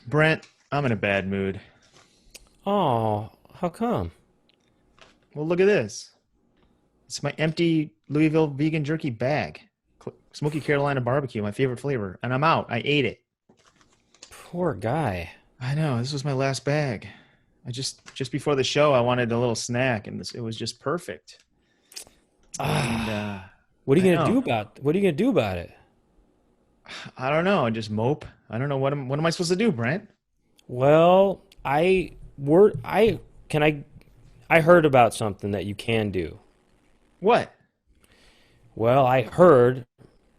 Brent, I'm in a bad mood. Oh, how come? Well, look at this. It's my empty Louisville vegan jerky bag. Smoky Carolina barbecue, my favorite flavor. And I'm out. I ate it. Poor guy. I know. This was my last bag. I just before the show, I wanted a little snack, and it was just perfect. And Ah, what are I you gonna do know. about? What are you gonna do about it? I don't know. I just mope. I don't know what am I supposed to do, Brent? Well, can I heard about something that you can do. What? Well, I heard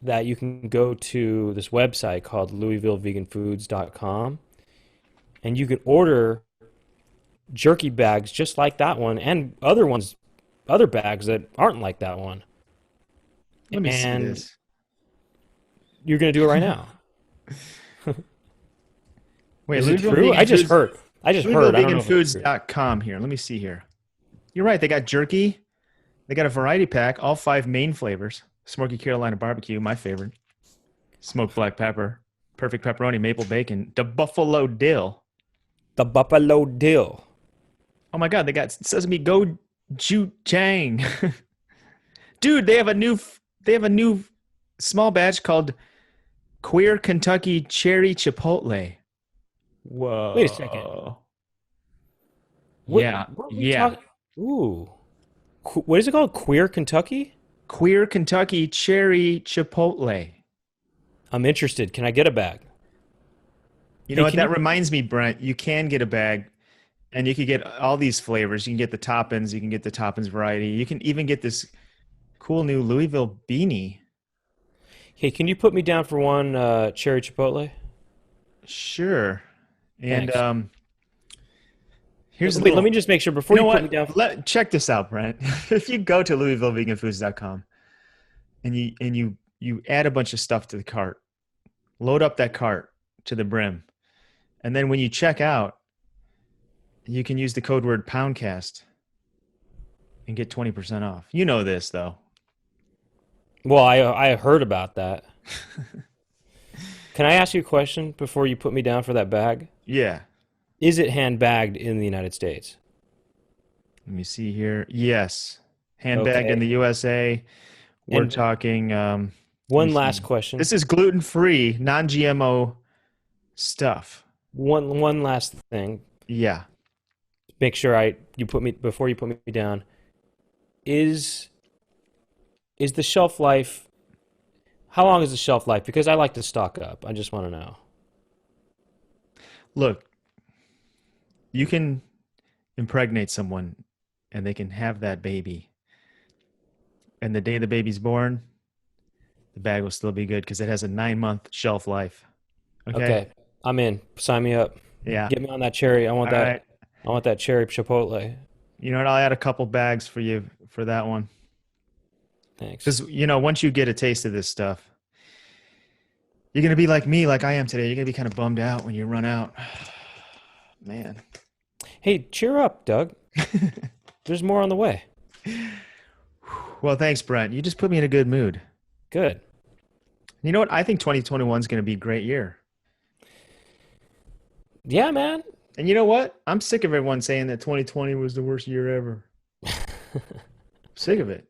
that you can go to this website called LouisvilleVeganFoods.com and you can order jerky bags just like that one and other bags that aren't like that one. Let me see And this. you're gonna do it right now. Wait, Is it Louisville true? Vegan Foods. I just heard. I don't know if it's true. LouisvilleVeganFoods.com here. Let me see here. You're right. They got jerky. They got a variety pack, all five main flavors. Smoky Carolina barbecue, my favorite. Smoked black pepper, perfect pepperoni, maple bacon, the buffalo dill. The Buffalo Dill. Oh my God, they got sesame gochujang. Dude, they have a new small batch called Queer Kentucky Cherry Chipotle. Wait a second. Whoa. What Yeah, what are we yeah. talking? Ooh. What is it called? Queer Kentucky? Queer Kentucky Cherry Chipotle. I'm interested. Can I get a bag? You know Hey, what? can you That reminds me, Brent. You can get a bag, and you could get all these flavors. You can get the toppins. You can get the toppins variety. You can even get this cool new Louisville beanie. Hey, can you put me down for one cherry chipotle? Sure. And Thanks. here's a Wait, let little. me just make sure You before know you put me what? down. Check this out, Brent. If you go to LouisvilleVeganFoods.com and you add a bunch of stuff to the cart, load up that cart to the brim, and then when you check out, you can use the code word Poundcast and get 20% off. You know this though. Well, I heard about that. Can I ask you a question before you put me down for that bag? Yeah. Is it hand bagged in the United States? Let me see here. Yes. Handbagged in the Okay. USA. We're And talking, let me one last see. question. This is gluten-free, non-GMO stuff. One last thing. Yeah. Make sure I you put me before you put me down. Is is the shelf life how long is the shelf life? Because I like to stock up. I just want to know. Look, you can impregnate someone and they can have that baby. And the day the baby's born, the bag will still be good because it has a 9-month shelf life. Okay? Okay, I'm in. Sign me up. Yeah. Get me on that cherry. All right. I want that cherry chipotle. You know what? I'll add a couple bags for you for that one. Thanks. Because, once you get a taste of this stuff, you're going to be like me, like I am today. You're going to be kind of bummed out when you run out. Man. Hey, cheer up, Doug. There's more on the way. Well, thanks, Brent. You just put me in a good mood. Good. You know what? I think 2021 is going to be a great year. Yeah, man. And you know what? I'm sick of everyone saying that 2020 was the worst year ever. Sick of it.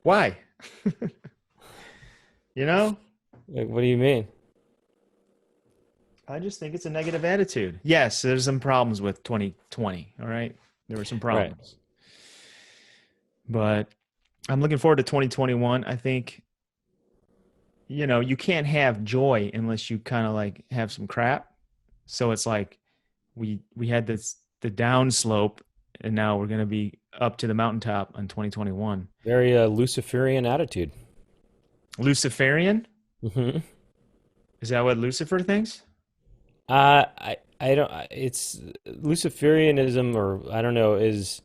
Why? You know? Like, what do you mean? I just think it's a negative attitude. Yes, there's some problems with 2020, all right? There were some Right. problems. But I'm looking forward to 2021. I think, you can't have joy unless you kind of like have some crap. So it's like we had the down slope and now we're going to be up to the mountaintop in 2021. Very Luciferian attitude. Luciferian? Hmm. Is that what Lucifer thinks? I don't. It's Luciferianism, or I don't know, is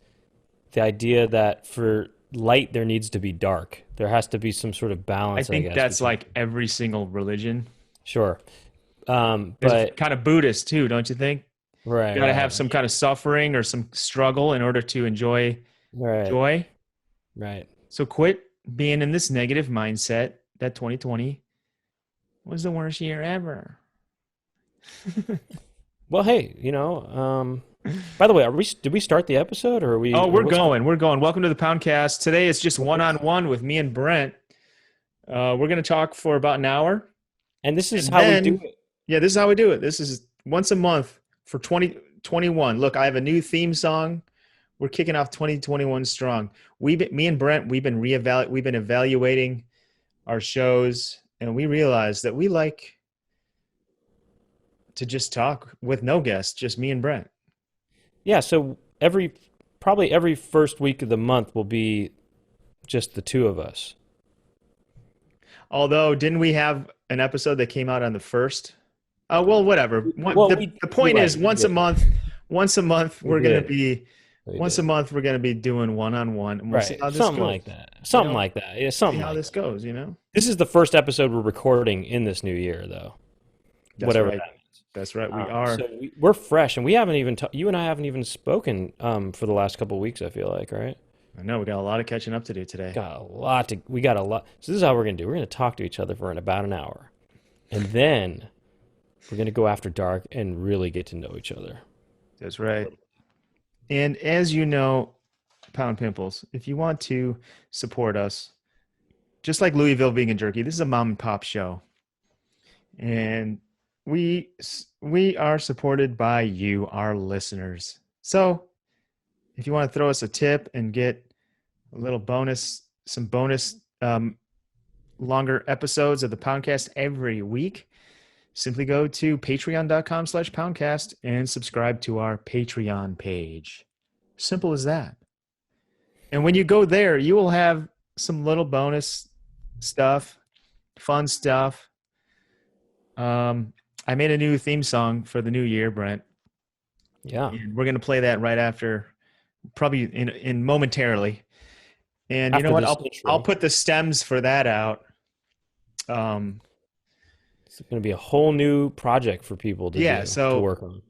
the idea that for light there needs to be dark. There has to be some sort of I balance, I think guess, that's between. like every single religion. Sure. There's But kind of Buddhist too, don't you think? right, You got to have right, some kind of suffering or some struggle in order to enjoy right, joy. right. So quit being in this negative mindset that 2020 was the worst year ever. Well, hey, by the way, did we start the episode or are we, Oh, or we're what's going going. We're going. Welcome to the Poundcast. Today it's just one on one with me and Brent. We're going to talk for about an hour. And this is And how we do then, it. yeah, this is how we do it. This is once a month for 2021. Look, I have a new theme song. We're kicking off 2021 strong. Me and Brent, we've been evaluating our shows, and we realized that we like to just talk with no guests, just me and Brent. Yeah, so probably every first week of the month will be just the two of us. Although, didn't we have an episode that came out on the first? Well, whatever. Well, The you're point right, is, we did. once a month, We did. We did. we're gonna be doing one on one, and we'll see Right. how this Something goes. like that. You Something know, like that. Yeah, see something how like this that. goes. You know, This is the first episode we're recording in this new year, though. that's Whatever right. that means. That's right. We are. So we're fresh, and we haven't even you and I haven't even spoken for the last couple of weeks. I feel like, right? I know we got a lot of catching up to do today. We got a lot. So this is how we're gonna do. We're gonna talk to each other for about an hour, and then we're gonna go after dark and really get to know each other. That's right. And as you know, Pound Pimples, if you want to support us, just like Louisville Vegan Jerky, this is a mom and pop show, and we are supported by you, our listeners. So if you want to throw us a tip and get a little some bonus longer episodes of the Poundcast every week, simply go to patreon.com/poundcast and subscribe to our Patreon page. Simple as that. And when you go there, you will have some little bonus stuff, fun stuff. I made a new theme song for the new year, Brent, Yeah. and we're gonna play that right after, probably in momentarily. And you know After what? this I'll intro, put the stems for that out. it's going to be a whole new project for people to Yeah. to So work on.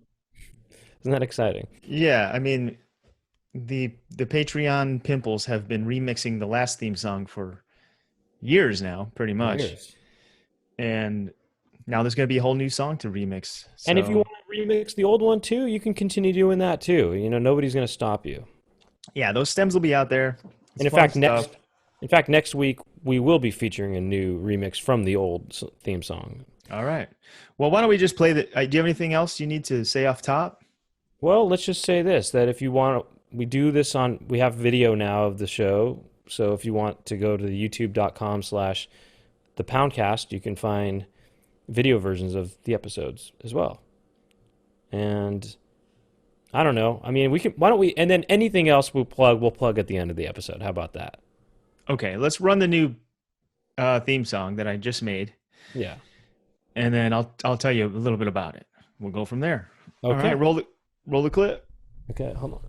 Isn't that exciting? yeah, I mean, the Patreon pimples have been remixing the last theme song for years now, pretty much. Years. And now there's going to be a whole new song to remix. And if you So want to remix the old one too, you can continue doing that too. Nobody's going to stop you. yeah, those stems will be out there. It's And fun stuff. in fact, next week we will be featuring a new remix from the old theme song. All right. Well, why don't we just play the? Do you have anything else you need to say off top? Well, let's just say this, that if you want, we have video now of the show. So if you want to go to the youtube.com/the Poundcast, you can find video versions of the episodes as well. And I don't know. I mean, why don't we, and then anything else we'll plug at the end of the episode. How about that? Okay, let's run the new theme song that I just made, Yeah. and then I'll tell you a little bit about it. We'll go from there. All Okay. right, roll the clip. Okay, hold on.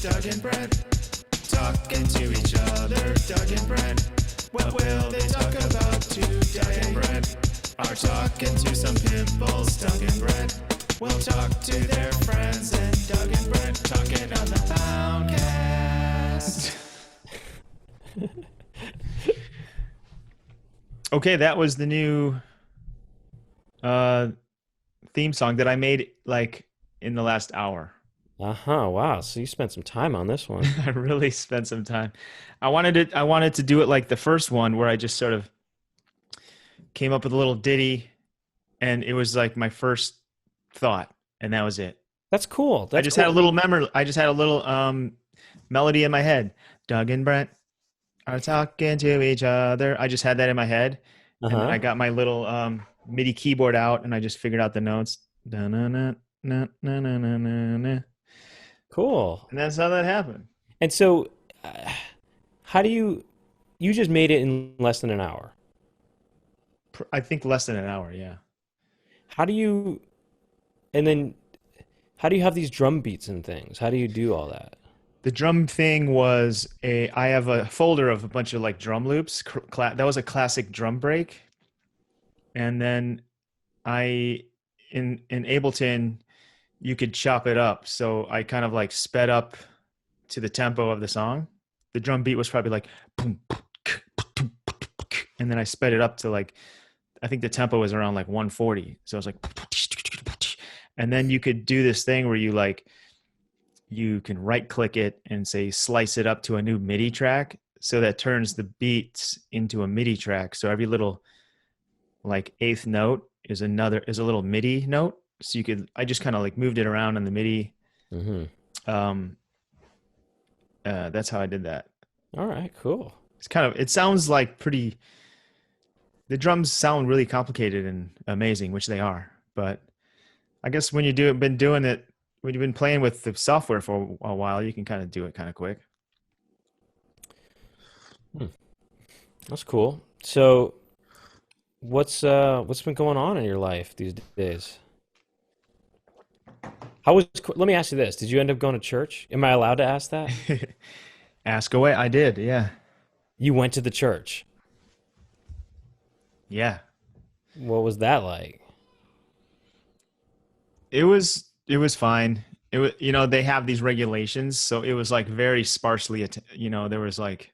Doug and Brent talking to each other. Doug and Brent, what will they talk about today? Doug and Brent are talking to some pimples. Doug and Brent will talk to their friends. And Doug and Brent talking on the Poundcast. Okay, that was the new theme song that I made like in the last hour. Uh-huh. Wow. So you spent some time on this one. I really spent some time. I wanted to do it like the first one where I just sort of came up with a little ditty and it was like my first thought and that was it. That's cool. I That's just cool. had a little memory. I just had a little melody in my head. Doug and Brent are talking to each other. I just had that in my head. And then I Uh-huh. got my little MIDI keyboard out and I just figured out the notes. Da-na-na-na-na-na-na-na. Cool. And that's how that happened. And so, how do you just made it in less than an hour? I think less than an hour, yeah. How do you, and then how do you have these drum beats and things? How do you do all that? The drum thing was I have a folder of a bunch of like drum loops. That was a classic drum break. And then in Ableton, you could chop it up. So I kind of like sped up to the tempo of the song. The drum beat was probably like boom, and then I sped it up to like, I think the tempo was around like 140. So I was like, and then you could do this thing where you like, you can right click it and say slice it up to a new MIDI track. So that turns the beats into a MIDI track. So every little like eighth note is a little MIDI note. So you could, I just kind of like moved it around on the MIDI. Mm-hmm. That's how I did that. All right, cool. It sounds like the drums sound really complicated and amazing, which they are. But I guess when when you've been playing with the software for a while, you can kind of do it kind of quick. That's cool. So, what's been going on in your life these days? Let me ask you this. Did you end up going to church? Am I allowed to ask that? Ask away. I did. Yeah. You went to the church. Yeah. What was that like? It was fine. It was, they have these regulations, so it was like very sparsely, there was like,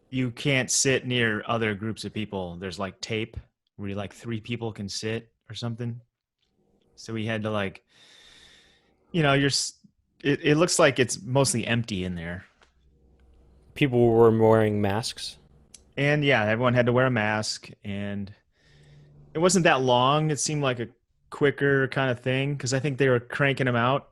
you can't sit near other groups of people. There's like tape where you like 3 people can sit or something. So we had to like, it looks like it's mostly empty in there. People were wearing masks. And yeah, everyone had to wear a mask, and it wasn't that long. It seemed like a quicker kind of thing because I think they were cranking them out.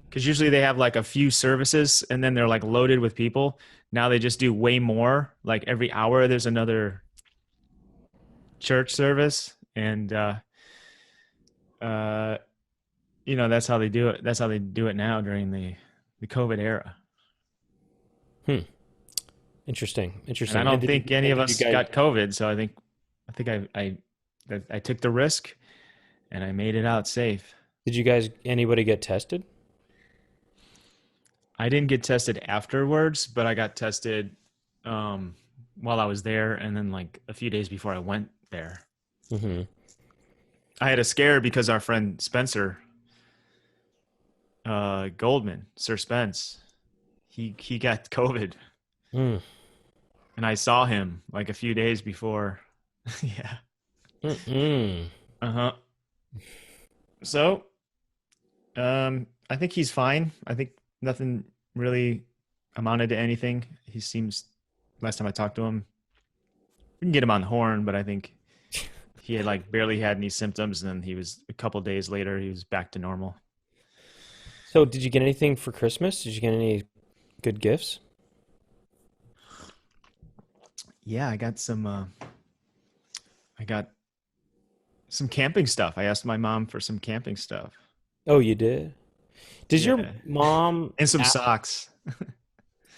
Because usually they have like a few services and then they're like loaded with people. Now they just do way more. Like every hour there's another church service, and that's how they do it. That's how they do it now during the COVID era. Interesting. And I Interesting. don't think any of Did you us guys got COVID, so I took the risk and I made it out safe. did you guys anybody get tested? I didn't get tested afterwards, but I got tested while I was there, and then like a few days before I went there. Mm-hmm. I had a scare because our friend Spencer Goldman, Sir Spence, he got COVID, Mm. and I saw him like a few days before. Yeah. Mm-mm. Uh-huh. So, I think he's fine. I think nothing really amounted to anything. He seems, last time I talked to him, we can get him on the horn, but I think he had like barely had any symptoms, and then he was a couple days later, he was back to normal. So, did you get anything for Christmas? Did you get any good gifts? Yeah, I got some camping stuff. I asked my mom for some camping stuff. Oh, you did? Does your Yeah. mom And some ask, socks.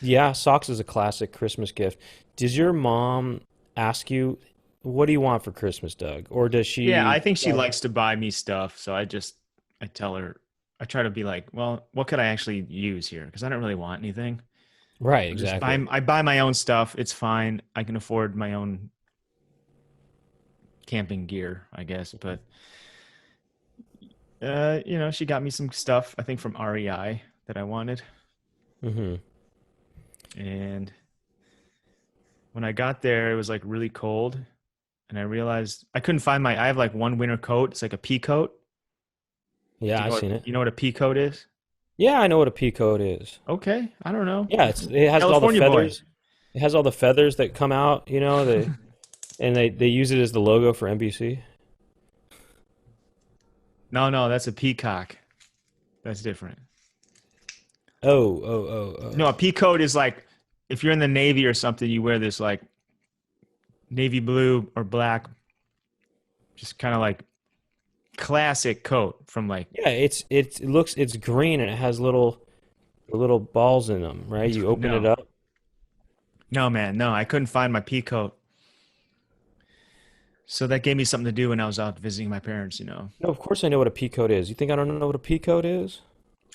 yeah, socks is a classic Christmas gift. Does your mom ask you, what do you want for Christmas, Doug? Or does Yeah, she I think she likes to buy me stuff. So I tell her, I try to be like, well, what could I actually use here? Because I don't really want anything. Right, I exactly. buy my own stuff. It's fine. I can afford my own camping gear, I guess. But she got me some stuff, I think from REI that I wanted. Mm-hmm. And when I got there, it was like really cold, and I realized I couldn't find I have like one winter coat. It's like a pea coat. Do Yeah, I've seen it. you know what a pea coat is? Yeah, I know what a pea coat is. Okay, I don't know. Yeah, it has all the California boy. feathers. It has all the feathers that come out, and they use it as the logo for NBC. No, that's a peacock. That's different. Oh. No, a pea coat is like if you're in the Navy or something, you wear this like navy blue or black, just kind of like classic coat from like. Yeah, it's green and it has little balls in them, right? You open it No, up. no, man, no. I couldn't find my pea coat, so that gave me something to do when I was out visiting my parents. No, of course I know what a pea coat is. You think I don't know what a pea coat is?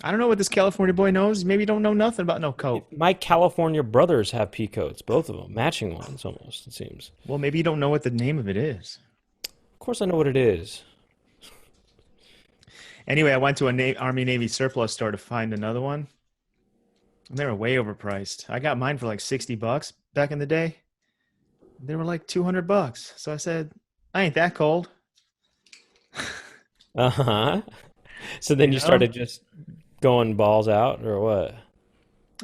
I don't know what this California boy knows. Maybe he don't know nothing about no coat. My California brothers have pea coats, both of them, matching ones almost, it seems. Well, maybe you don't know what the name of it is. Of course I know what it is. Anyway, I went to a Army Navy surplus store to find another one. And they were way overpriced. I got mine for like $60 back in the day. They were like $200. So I said, I ain't that cold. Uh-huh. So You then you know, started just going balls out or what?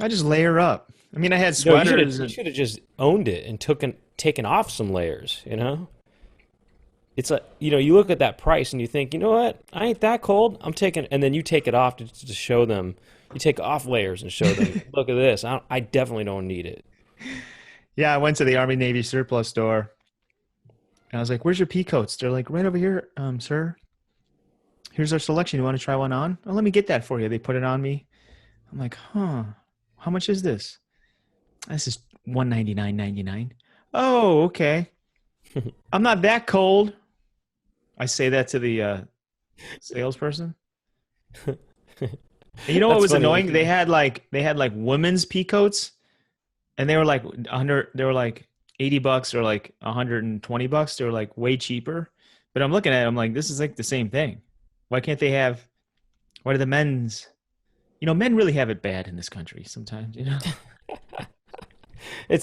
I just layer up. I mean, I had No, you should have sweaters you and should have just owned it and taken off some layers, you know? It's like, you look at that price and you think, you know what? I ain't that cold. I'm taking, and then you take it off to show them. You take off layers and show them, look at this. I definitely don't need it. yeah, I went to the Army Navy surplus store and I was like, "Where's your pea coats?" They're like, "Right over here, sir. Here's our selection. You want to try one on? Oh, let me get that for you." They put it on me. I'm like, "Huh? How much is this?" This is 199.99. Oh, okay. I'm not that cold. I say that to the salesperson. And you know what That's was funny. annoying? They had like women's pea coats, and they were like 100. They were like $80 or like $120. They were like way cheaper. But I'm looking at it, I'm like, this is like the same thing. Why can't they have? Why do the men's? Men really have it bad in this country sometimes.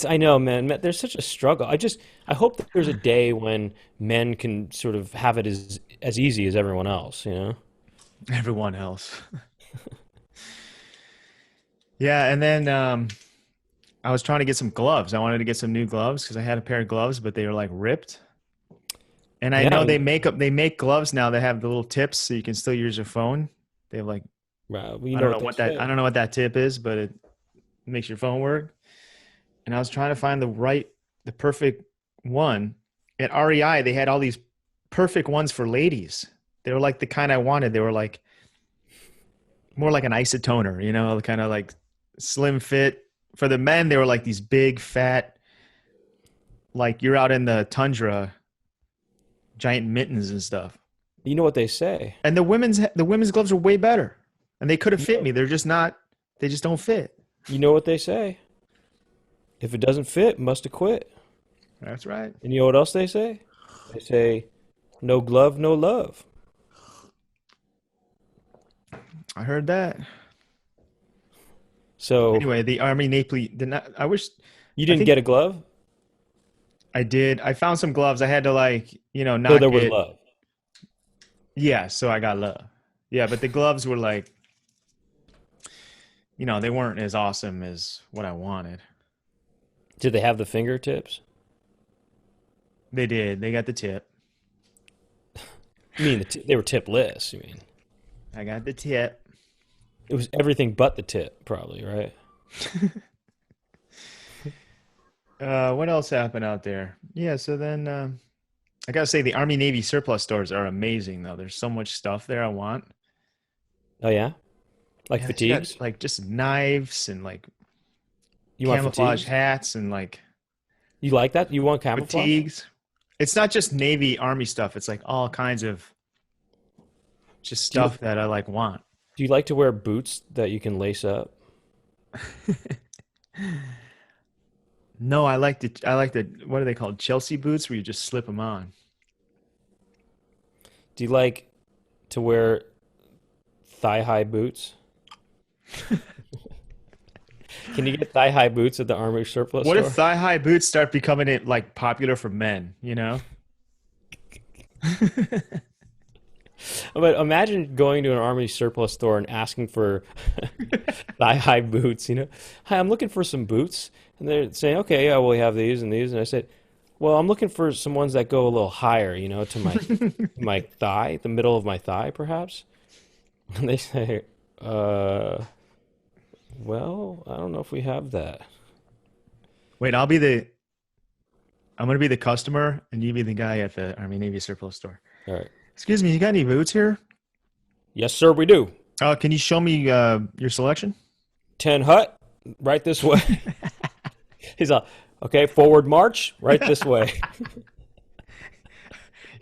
I know, man. There's such a struggle. I hope that there's a day when men can sort of have it as easy as everyone else, you know? Everyone else. Yeah, and then I was trying to get some gloves. I wanted to get some new gloves because I had a pair of gloves, but they were like ripped. And I Yeah, know they make gloves now that have the little tips so you can still use your phone. They have like well, you I know don't what know they what that I say. don't know what that tip is, but it makes your phone work. And I was trying to find the perfect one. At REI, they had all these perfect ones for ladies. They were like the kind I wanted. They were like more like an isotoner, kind of like slim fit. For the men, they were like these big, fat, like you're out in the tundra, giant mittens and stuff. You know what they say. And the women's gloves are way better, and they could have You fit know, me. They're just not. They just don't fit. you know what they say. If it doesn't fit, must have quit. That's right. And you know what else they say? They say, no glove, no love. I heard that. So Anyway, the Army Navy did not. I wish. you I didn't think get a glove, I did. I found some gloves. I had to so not there was get. love. Yeah, so I got love. Yeah, but the gloves were like, they weren't as awesome as what I wanted. Did they have the fingertips? They did. They got the tip. You mean they were tipless? You mean I got the tip. it was everything but the tip, probably, right? What else happened out there? Yeah, so then I gotta say the Army Navy surplus stores are amazing though. There's so much stuff there I want. Oh yeah, like Yeah, they got fatigues. like just knives and like You want camouflage fatigues? hats and like You like that? You want camouflage? fatigues. It's not just Navy Army stuff. It's like all kinds of just Do you stuff that I like want. do you like to wear boots that you can lace up? No, I like the what are they called? Chelsea boots where you just slip them on. Do you like to wear thigh-high boots? Can you get thigh-high boots at the Armory surplus What if store? thigh high boots start becoming it like popular for men? But imagine going to an Army surplus store and asking for thigh-high boots, you know? Hi, I'm looking for some boots. And they're saying, okay, yeah, well, we have these and these. And I said, well, I'm looking for some ones that go a little higher, to my thigh, the middle of my thigh, perhaps. And they say, uh, well, I don't know if we have that. Wait, I'm gonna be the customer and you be the guy at the Army Navy surplus store. All right. Excuse me, you got any boots here? Yes, sir, we do. Can you show me your selection? 10 hut, right this way. He's like, okay, forward march, right this way.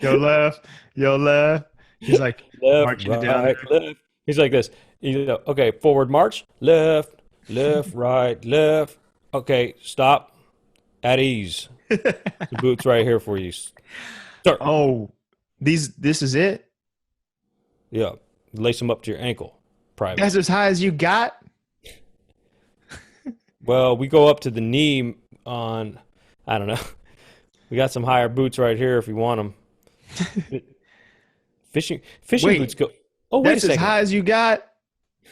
Yo left, yo left. He's like Left, marching it down right, there. left. He's like this. Okay, forward march, left, left, right, left. Okay, stop, at ease. The boot's right here for you, sir. Oh, this is it? Yeah, Lace them up to your ankle. Private. That's as high as you got? Well, we go up to the knee on, I don't know. We got some higher boots right here if you want them. Fishing boots Wait, go. Oh, wait a that's as second. high as you got?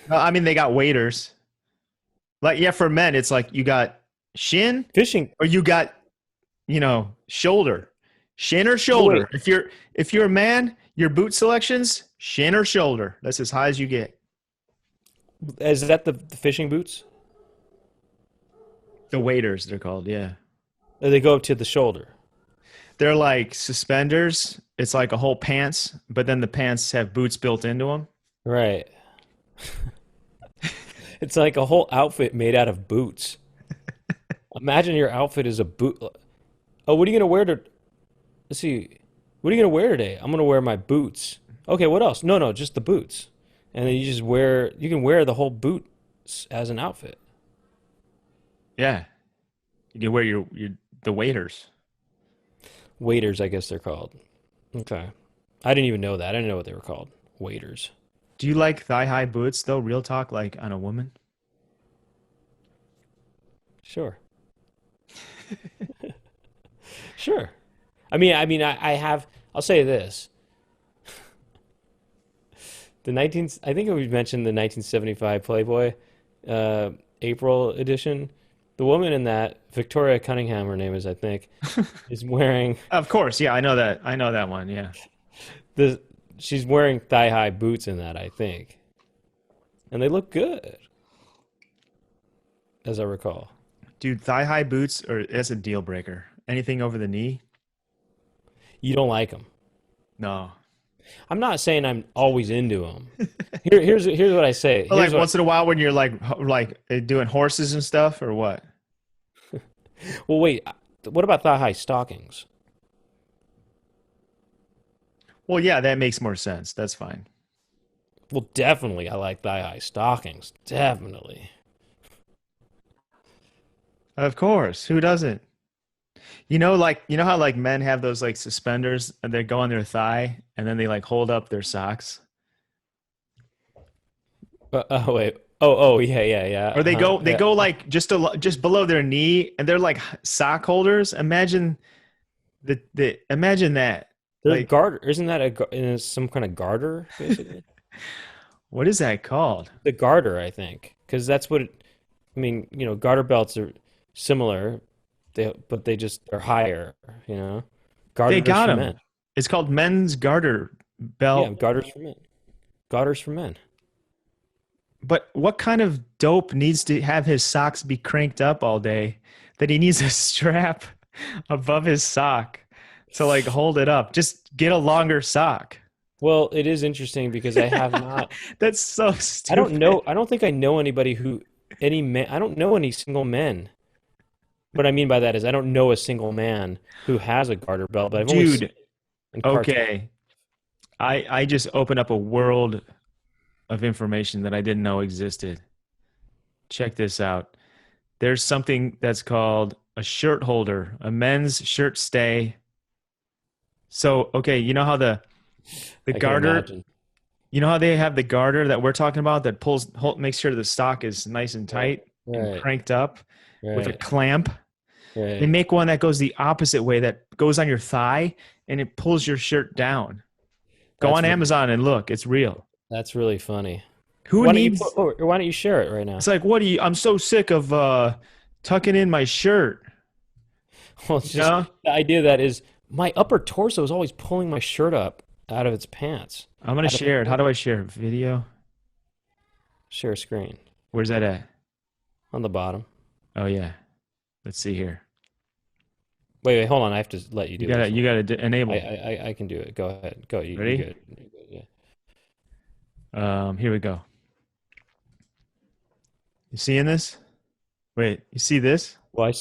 I mean, they got waders. Like, yeah, for men, it's like you got shin Fishing. or you got, shoulder. Shin or Oh, wait. shoulder. If you're a man, your boot selections, shin or shoulder. That's as high as you get. Is that the fishing boots? The waders, they're called, yeah. Or they go up to the shoulder. They're like suspenders. It's like a whole pants, but then the pants have boots built into them. Right. It's like a whole outfit made out of boots. Imagine your outfit is a boot. Oh, what are you gonna wear to? Let's see. What are you gonna wear today? I'm gonna wear my boots. Okay, what else? No, no, just the boots. And then you just wear. You can wear the whole boot as an outfit. Yeah. You can wear your the waders. Waders, I guess they're called. Okay. I didn't even know that. I didn't know what they were called. Waders. Do you like thigh-high boots though? Real talk, like on a woman? Sure. Sure. I have. I'll say this. I think we mentioned the 1975 Playboy, April edition. The woman in that, Victoria Cunningham, her name is, I think, is wearing Of course, yeah, I know that. I know that one, yeah. the. She's wearing thigh-high boots in that, I think, and they look good, as I recall. Dude, thigh-high boots are that's a deal breaker. Anything over the knee? You don't like them. No. I'm not saying I'm always into them. Here's what I say. But like Here's what. once in a while when you're like doing horses and stuff or what? Well, wait. What about thigh-high stockings? Well, yeah, that makes more sense. That's fine. Well, definitely, I like thigh-high stockings. Definitely. Of course. Who doesn't? How like men have those like suspenders and they go on their thigh and then they like hold up their socks. Oh wait. Oh yeah, yeah, yeah. Or they Yeah. go like just below their knee and they're like sock holders. Imagine imagine that. They're Like garter. Isn't that some kind of garter, basically? what is that called? The garter, I think, because that's what garter belts are similar, but they just are higher, They Garters got for them. men. It's called men's garter Yeah, belt. garters for men. Garters for men. But what kind of dope needs to have his socks be cranked up all day that he needs a strap above his sock to like hold it up? Just get a longer sock. Well, it is interesting because I have not. That's so I don't stupid. know. I don't think I know anybody any men. I don't know any single men. What I mean by that is I don't know a single man who has a garter belt, but I've only seen Dude, it in cartoons. okay. I just opened up a world of information that I didn't know existed. Check this out. There's something that's called a shirt holder, a men's shirt stay. So, okay, you know how the I can garter, imagine. you know how they have the garter that we're talking about that makes sure the stock is nice and Right, tight and right, cranked up with a right, clamp? They right. make one that goes the opposite way that goes on your thigh and it pulls your shirt down. Go That's on really Amazon and look, it's real. that's really funny. Who needs Why don't you share it right now? It's like, I'm so sick of tucking in my shirt. Well, it's You just know? the idea that is my upper torso is always pulling my shirt up out of its pants. I'm gonna Out of share it. How do I share it? Video? share screen Where's that at? on the bottom. Oh yeah. Let's see here. Wait, hold on. I have to let you You do gotta this you one. gotta I, enable. I, I I can do it. Go ahead. Go. You Ready? good. You good. Yeah. Here we go. You seeing this? Wait, you see this? Well,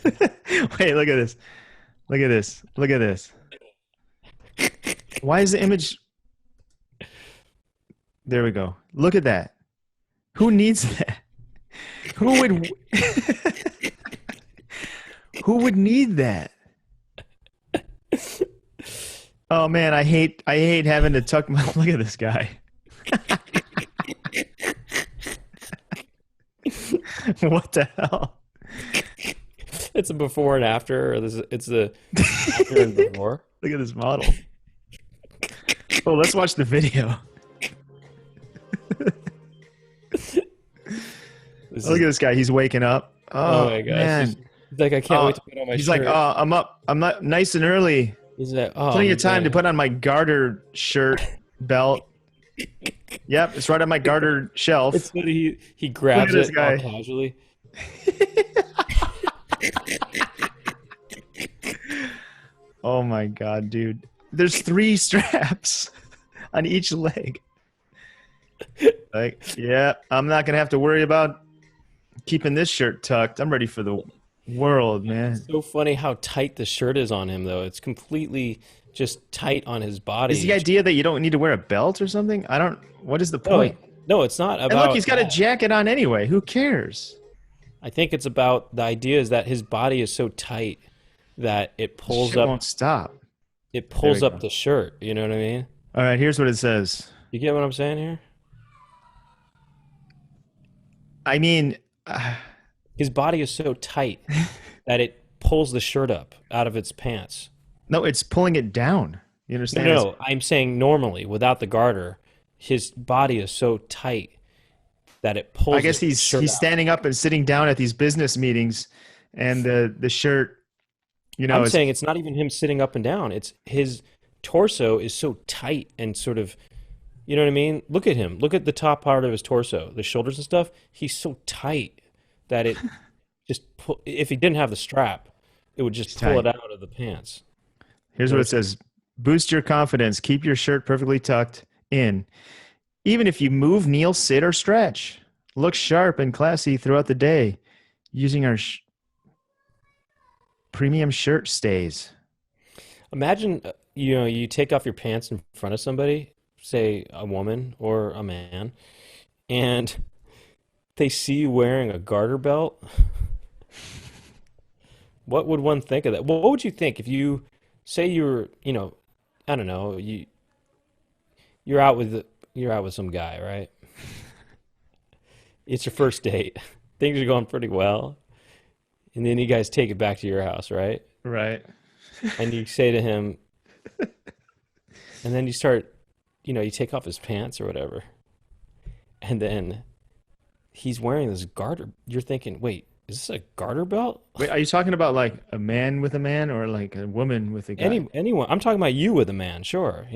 Wait, look at this. Look at this. Look at this. Why is the image? There we go. Look at that. Who needs that? Who would who would need that? Oh man, I hate having to tuck my look at this guy. What the hell? It's a before and after. Or it's a after and before. Look at this model. Oh, let's watch the video. This Look is at this guy. He's waking up. oh Oh my gosh. man. He's like, I can't wait to put on my He's like, shirt. oh, I'm up. I'm not nice and early. He's like, oh Plenty of time to man. put on my garter shirt belt. Yep, it's right on my garter It's shelf. funny. He Look at grabs this it all guy. casually. Oh my god, dude. There's 3 straps on each leg. Like, yeah, I'm not gonna have to worry about keeping this shirt tucked. I'm ready for the world, man. So funny how tight the shirt is on him, though. It's completely just tight on his Is the body. idea that you don't need to wear a belt or something? I don't. What is the No, point? no, it's not And look, he's about got a that. jacket on anyway. Who cares? I think it's about the idea is that his body is so tight that Shit won't stop. it There we pulls up go. the shirt. You know what I mean? All right, here's what it says. You get what I'm saying here? I mean, His body is so tight that it pulls the shirt up out of its pants. no, it's pulling it down. You No, understand? no, no, I'm saying normally without the garter, his body is so tight that it I pulls guess the shirt he's out. standing up and sitting down at these business meetings, and the shirt, I'm is saying it's not even him sitting up and down. It's his torso is so tight and sort of, you know what I mean? Look at him. Look at the top part of his torso, the shoulders and stuff. He's so tight that it just pull, if he didn't have the strap, it would just pull tight. it out of the pants. Here's what it says: boost your confidence. Keep your shirt perfectly tucked in, even if you move, kneel, sit, or stretch. Look sharp and classy throughout the day, using our premium shirt stays. Imagine, you take off your pants in front of somebody, say a woman or a man, and they see you wearing a garter belt. What would one think of that? What would you think if you say you're, I don't know, you're out with some guy, right? It's your first date. Things are going pretty well. And then you guys take it back to your house, right? Right. And you say to him, and then you start, you take off his pants or whatever. And then he's wearing this garter. You're thinking, wait, is this a garter belt? Wait, are you talking about like a man with a man or like a woman with a guy? Anyone. I'm talking about you with a man, sure.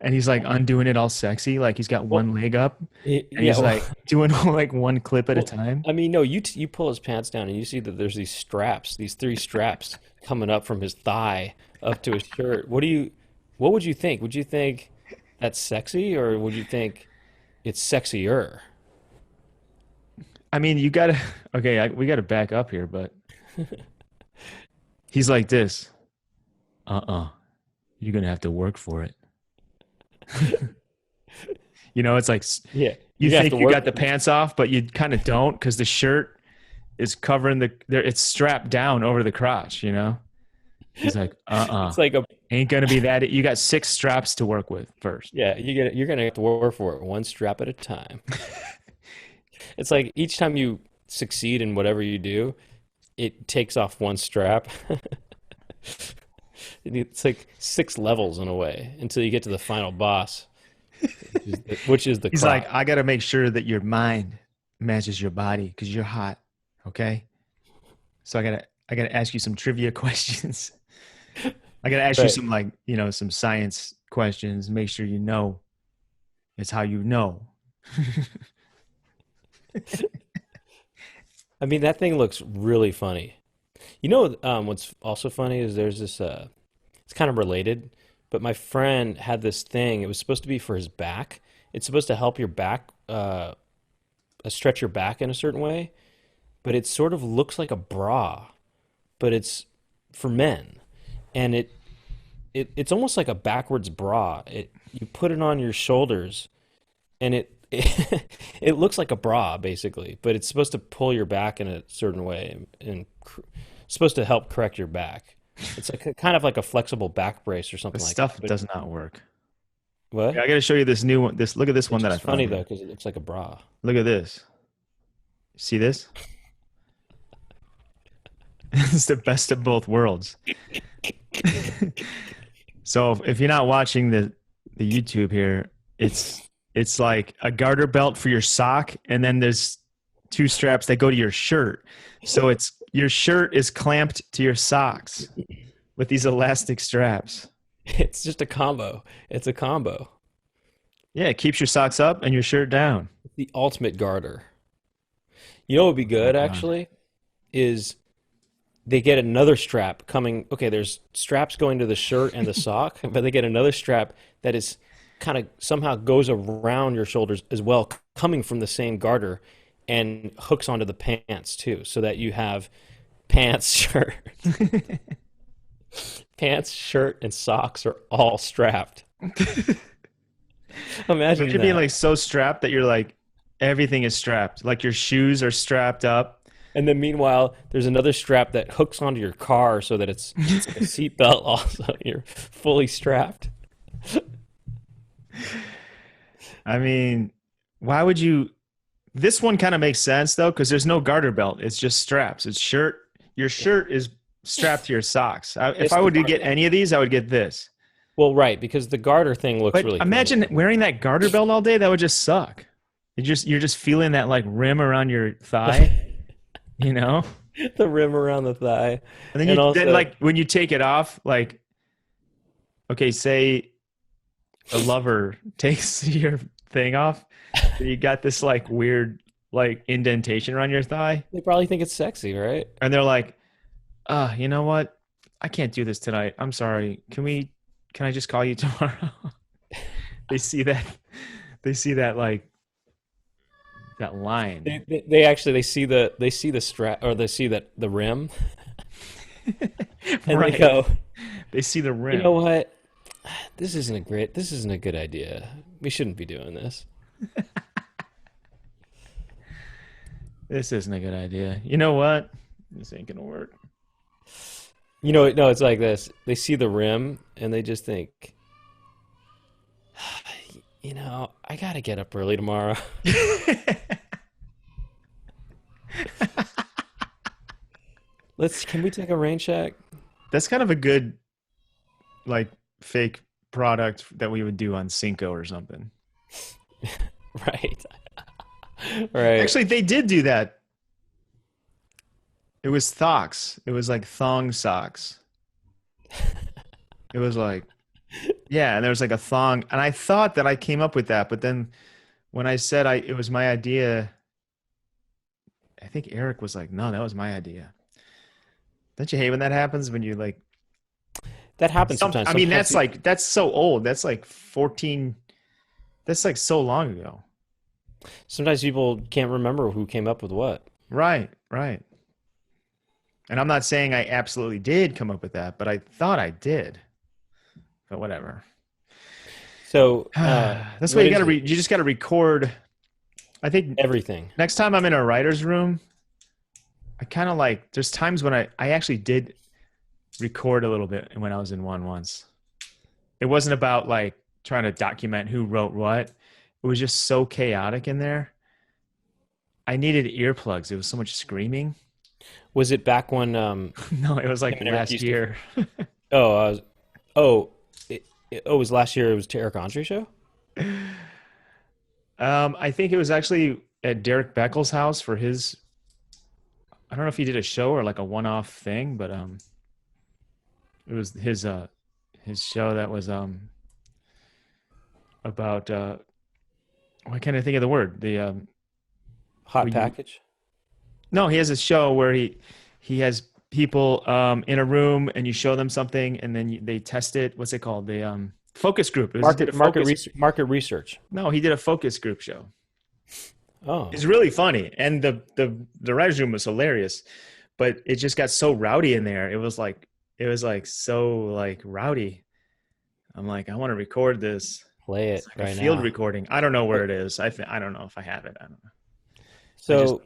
And he's like undoing it all sexy, like he's got Well, one leg up, and yeah, he's like doing like one clip at a well, time. I mean, no, you pull his pants down and you see that there's these straps, these 3 straps coming up from his thigh up to his shirt. What would you think? Would you think that's sexy or would you think it's sexier? I mean, you gotta. Okay, we gotta back up here, but he's like this. You're gonna have to work for it. It's like Yeah, you you have to think you work. got the pants off, but you kind of don't because the shirt is covering it's strapped down over the crotch. He's like, It's like a ain't gonna be that. You got 6 straps to work with first. yeah. You're gonna have to work for it one strap at a time. It's like each time you succeed in whatever you do, it takes off one strap. It's like 6 levels in a way until you get to the final boss, which is the He's like, crop. I gotta make sure that your mind matches your body because you're hot. Okay, so I gotta ask you some trivia questions. I gotta ask you Right. some like some science questions. Make sure you know. It's how you know. I mean, that thing looks really funny. What's also funny is there's this. It's kind of related, but my friend had this thing. It was supposed to be for his back. It's supposed to help your back, stretch your back in a certain way, but it sort of looks like a bra, but it's for men, and it's almost like a backwards bra. You put it on your shoulders, and it looks like a bra basically, but it's supposed to pull your back in a certain way and supposed to help correct your back. It's like kind of like a flexible back brace or The something like that. stuff But does not work. Yeah, what? I got to show you this new one. Look at this one It's that I just funny found though here. because it looks like a bra. Look at this. See this? It's the best of both worlds. So if you're not watching the YouTube here, it's like a garter belt for your sock, and then there's two straps that go to your shirt. So it's your shirt is clamped to your socks with these elastic straps. It's just a combo. It's a combo. Yeah, it keeps your socks up and your shirt down. The ultimate garter. You know what would be Oh my good God. actually is they get another strap coming. Okay, there's straps going to the shirt and the sock, but they get another strap that is kind of somehow goes around your shoulders as well, coming from the same garter and hooks onto the pants too, so that you have pants, shirt, pants, shirt, and socks are all strapped. Imagine Imagine being that. like so strapped that you're like everything is strapped. Like your shoes are strapped up. And then meanwhile, there's another strap that hooks onto your car so that it's like a seatbelt also. You're fully strapped. I mean, why would you? This one kind of makes sense though, because there's no garter belt. It's just straps. It's shirt. Your shirt is strapped to your socks. If It's I the were to garter. get any of these, I would get this. Well, right, because the garter thing looks But really imagine funny. wearing that garter belt all day. That would just suck. You're just feeling that like rim around your thigh, you know. The rim around the thigh. And then And then also, like when you take it off, like okay, say a lover takes your thing off, you got this like weird like indentation around your thigh, they probably think it's sexy, right? and they're like, you know what? I can't do this tonight. I'm sorry. Can I just call you tomorrow? They see that they see that like that line. They actually they see the strap or they see that the rim and they Right. go, They see the you know rim. what? This isn't a good idea. We shouldn't be doing this. This isn't a good idea. You know what? This ain't gonna work. You know, no, it's like this. They see the rim and they just think, you know, I gotta get up early tomorrow. Can we take a rain check? That's kind of a good like fake product that we would do on Cinco or something. Right. Right. Actually, they did do that. It was Thocks. It was like thong socks. It was like, yeah, and there was like a thong, and I thought that I came up with that, but then when I said it was my idea, I think Eric was like, "No, that was my idea." Don't you hate when that happens when you like That happens sometimes. I mean, Sometimes that's so old. That's like 14. That's like so long ago. sometimes people can't remember who came up with what. Right, right. And I'm not saying I absolutely did come up with that, but I thought I did. But whatever. So, That's why what you is gotta it? you just gotta record. I think Everything. next time I'm in a writer's room, I kind of like there's times when I actually did record a little bit when I was in one once. It wasn't about like trying to document who wrote what. It was just so chaotic in there. I needed earplugs. It was so much screaming. Was it back when No, it was him like and Eric last used to? year. Oh, oh, it was last year. It was to Eric Andre show. I think it was actually at Derek Beckel's house for his. I don't know if he did a show or like a one-off thing, but it was his show that was about why can't I think of the word? The Hot where you package. no, he has a show where he has people in a room and you show them something and then they test it. What's it called? The focus group. He did a focus. Market research. No, he did a focus group show. Oh, It's really funny, and the writers' room was hilarious, but it just got so rowdy in there. It was like so like rowdy. I'm like, I want to record this. play It's it like a right field now. recording. I don't know where it is. I don't know if I have it. I don't know. I just So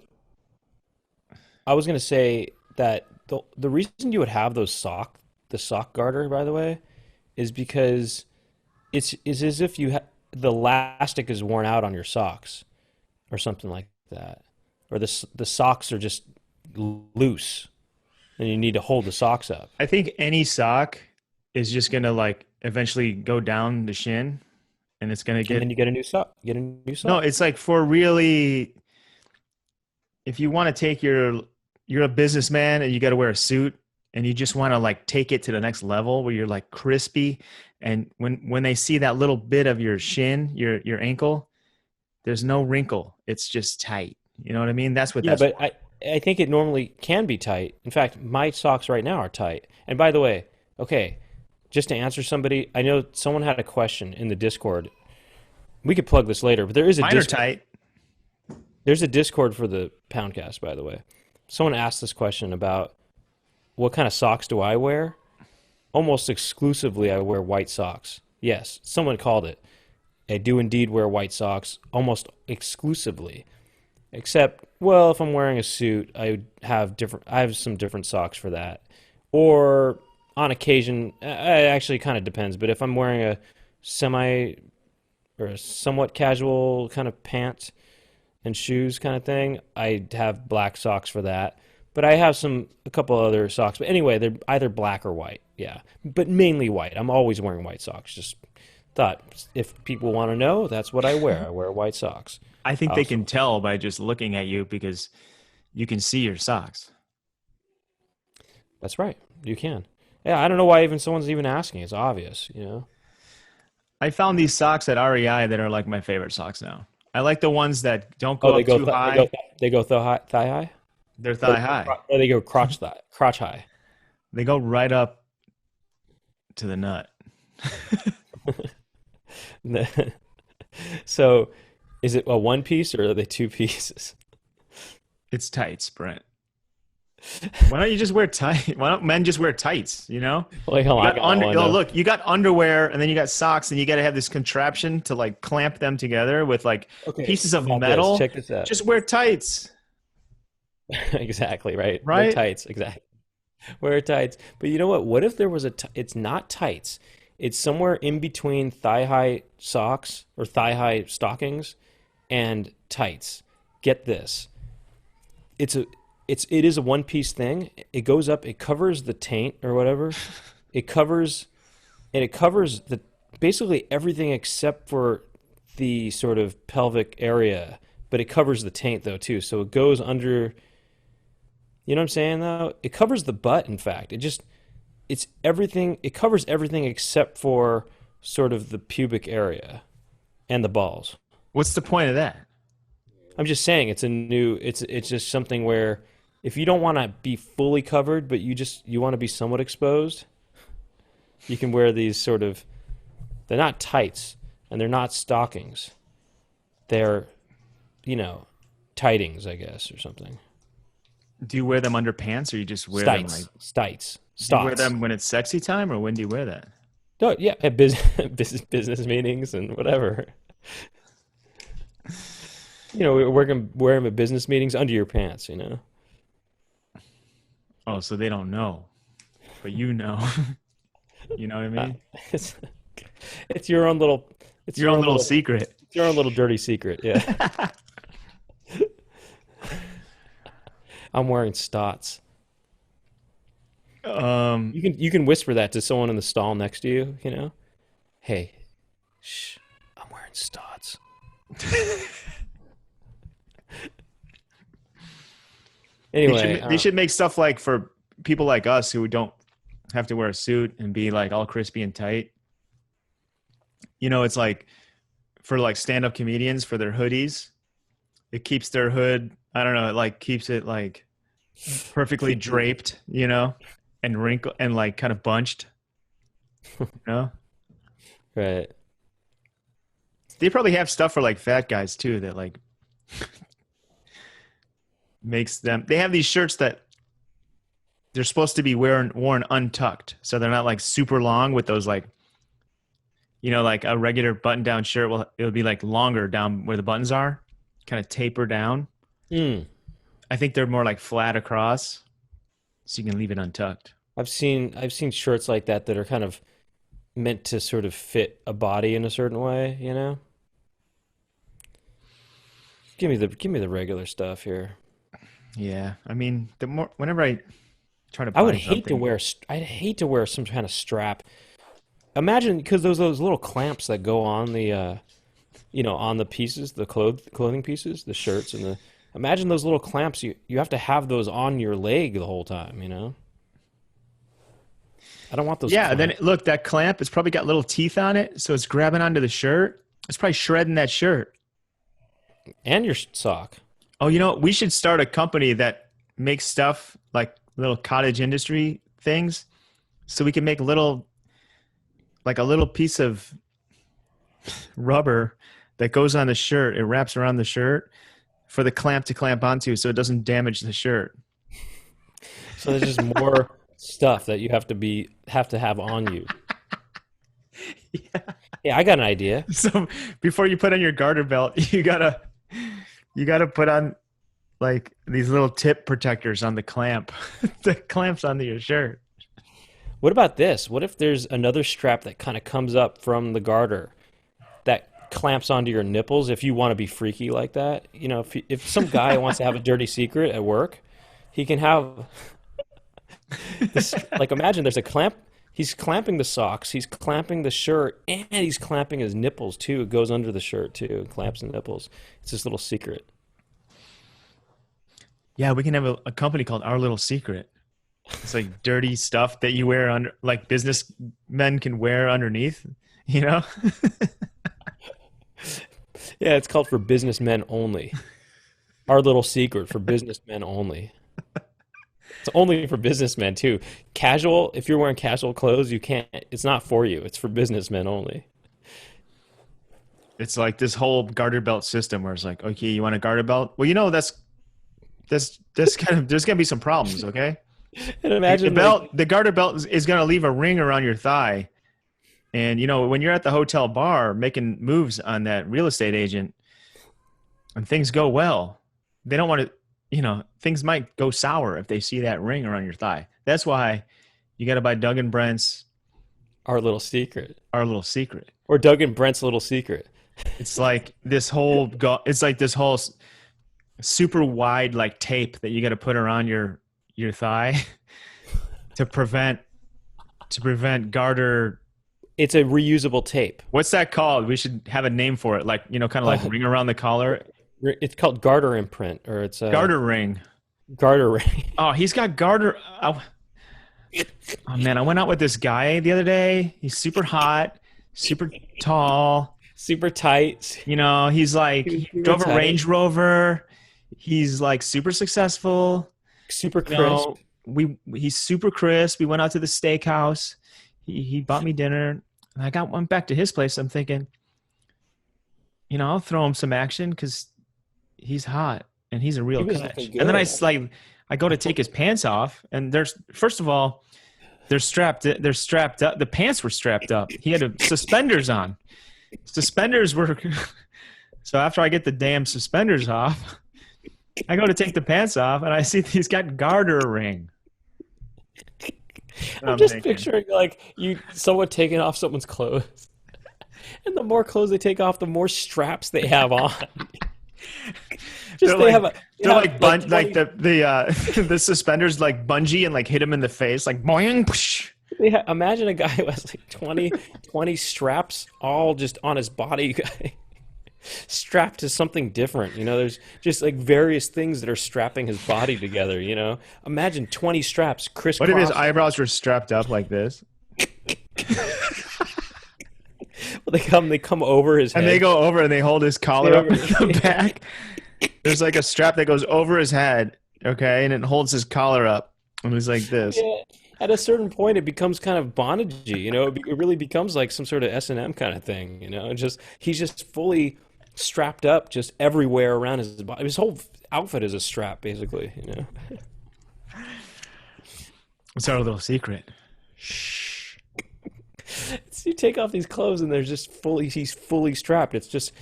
I was gonna say that the reason you would have the sock garter, by the way, is because it's as if the elastic is worn out on your socks or something like that, or the socks are just loose and you need to hold the socks up. I think any sock is just gonna like eventually go down the shin, and it's gonna And get then you get a new sock. Get a new no. sock. It's like for really, if you want to take you're a businessman and you got to wear a suit, and you just want to like take it to the next level where you're like crispy, and when they see that little bit of your shin, your ankle, there's no wrinkle. It's just tight. You know what I mean? That's what Yeah, that's but for. I think it normally can be tight. In fact, my socks right now are tight. And by the way, okay, just to answer somebody, I know someone had a question in the Discord. We could plug this later, but there is a Mine are Discord. tight. There's a Discord for the Poundcast, by the way. Someone asked this question about what kind of socks do I wear? Almost exclusively, I wear white socks. Yes, someone called it. I do indeed wear white socks almost exclusively. Except, well, if I'm wearing a suit, I have some different socks for that. Or on occasion, it actually kind of depends, but if I'm wearing a semi or a somewhat casual kind of pants and shoes kind of thing, I have black socks for that. But I have a couple other socks. But anyway, they're either black or white. Yeah. But mainly white. I'm always wearing white socks. Just thought if people want to know, that's what I wear. I wear white socks. I think they Also, can tell by just looking at you because you can see your socks. that's right. You can. Yeah, I don't know why even someone's even asking. It's obvious, you know. I found these socks at REI that are like my favorite socks now. I like the ones that don't Oh, go up too high. they go thigh high, They're thigh high. or they go crotch high. They go right up to the nut. So, is it a one piece or are they two pieces? It's tights, Brent. Why don't you just wear tight? Why don't men just wear tights? You know, Wait, hold you on, I got got under. one Oh, though. look, you got underwear, and then you got socks, and you got to have this contraption to like clamp them together with like Okay, pieces of got this. metal. Check this out. Just wear tights, Exactly right. Wear right? tights. Exactly. Wear tights. But you know what? What if there was it's not tights. It's somewhere in between thigh high socks or thigh high stockings and tights. Get this. It's a it is a one piece thing. It goes up, it covers the taint or whatever. It covers and it covers the basically everything except for the sort of pelvic area, but it covers the taint though too. So it goes under, you know what I'm saying though? It covers the butt, in fact. It's everything, it covers everything except for sort of the pubic area and the balls. What's the point of that? I'm just saying it's just something where if you don't want to be fully covered, but you want to be somewhat exposed, you can wear these sort of, they're not tights and they're not stockings. They're, you know, tightings, I guess, or something. Do you wear them under pants, or you just wear them like? Stites. Do you wear Stots. them when it's sexy time, or when do you wear that? No, yeah, at business meetings and whatever. You know, wear them at business meetings under your pants, you know. Oh, so they don't know, but you know. You know what I Uh, mean? it's, it's your own little, it's Your your own own little little, secret. it's your own little dirty secret. Yeah, I'm wearing stots. Um, You can whisper that to someone in the stall next to you. You know, hey, shh, I'm wearing stots. they Anyway, should they should make stuff like for people like us who don't have to wear a suit and be like all crispy and tight. You know, it's like for like stand-up comedians for their hoodies. It keeps their hood, I don't know, it like keeps it like perfectly draped, you know, and wrinkle and like kind of bunched, you know. right. They probably have stuff for like fat guys too that like makes them. They have these shirts that they're supposed to be worn untucked, so they're not like super long with those like, you know, like a regular button-down shirt will it'll be like longer down where the buttons are, kind of taper down. Mm. I think they're more like flat across, so you can leave it untucked. I've seen shirts like that that are kind of meant to sort of fit a body in a certain way, you know? Give me the regular stuff here. Yeah, I mean, the more whenever I try to I would buy hate to something, wear I'd hate to wear some kind of strap. Imagine because those little clamps that go on the on the pieces, the clothing pieces, the shirts and the imagine those little clamps you have to have those on your leg the whole time, you know? I don't want those yeah, then clamps. look, that clamp, it's probably got little teeth on it, so it's grabbing onto the shirt. It's probably shredding that shirt. And your sock. Oh, we should start a company that makes stuff like little cottage industry things, so we can make like a little piece of rubber that goes on the shirt. It wraps around the shirt for the clamp to clamp onto, so it doesn't damage the shirt. So there's just more stuff that you have to have on you. Yeah. Yeah, I got an idea. So before you put on your garter belt, you gotta put on like these little tip protectors on the clamp, the clamps onto your shirt. What about this? What if there's another strap that kind of comes up from the garter that clamps onto your nipples if you want to be freaky like that? You know, if some guy wants to have a dirty secret at work, he can have this, like imagine there's a clamp. He's clamping the socks, he's clamping the shirt, and he's clamping his nipples too. It goes under the shirt too, and clamps the nipples. It's this little secret. Yeah, we can have a company called Our Little Secret. It's like dirty stuff that you wear under, like businessmen can wear underneath, you know? Yeah, it's called for businessmen only. Our little secret for businessmen only. It's only for businessmen too. Casual, if you're wearing casual clothes, you can't, it's not for you. It's for businessmen only. It's like this whole garter belt system where it's like, okay, you want a garter belt? Well, that's kind of there's gonna be some problems, okay? And The imagine like, belt, the garter belt is gonna leave a ring around your thigh, and when you're at the hotel bar making moves on that real estate agent, and things go well, they don't want to, things might go sour if they see that ring around your thigh. That's why you got to buy Doug and Brent's our little secret. Our Little Secret. Or Doug and Brent's little secret. It's like this whole super wide like tape that you got to put around your thigh to prevent garter. It's a reusable tape. What's that called? We should have a name for it, like kind of like ring around the collar. It's called garter imprint, or it's a Garter ring. garter ring. Oh, he's got garter. Oh man, I went out with this guy the other day. He's super hot, super tall. Super tight. He's like he Super drove a tight. Range Rover. He's like super successful. Super You crisp. know, he's super crisp. We went out to the steakhouse. He bought me dinner. And went back to his place. I'm thinking, I'll throw him some action because he's hot and he's a He real was catch. looking And then good. I go to take his pants off, and first of all, they're strapped. They're strapped up. The pants were strapped up. He had suspenders on. Suspenders were. So after I get the damn suspenders off, I go to take the pants off, and I see he's got garter ring. And I'm I'm just thinking, picturing like someone taking off someone's clothes. And the more clothes they take off, the more straps they have on. they're Just they like have a they they're have like like 20, the suspenders like bungee and like hit him in the face like boing. Psh. imagine a guy who has like 20 straps all just on his body strapped to something different. There's just like various things that are strapping his body together, Imagine 20 straps What if his crisscross. eyebrows were strapped up like this? They come over his And they head. go over and they hold his collar up in the back. There's like a strap that goes over his head, okay, and it holds his collar up. And he's like this. Yeah. At a certain point, it becomes kind of bondagey. It really becomes like some sort of S&M kind of thing. He's just fully strapped up, just everywhere around his body. His whole outfit is a strap, basically. It's our little secret. So you take off these clothes, and he's fully strapped. It's just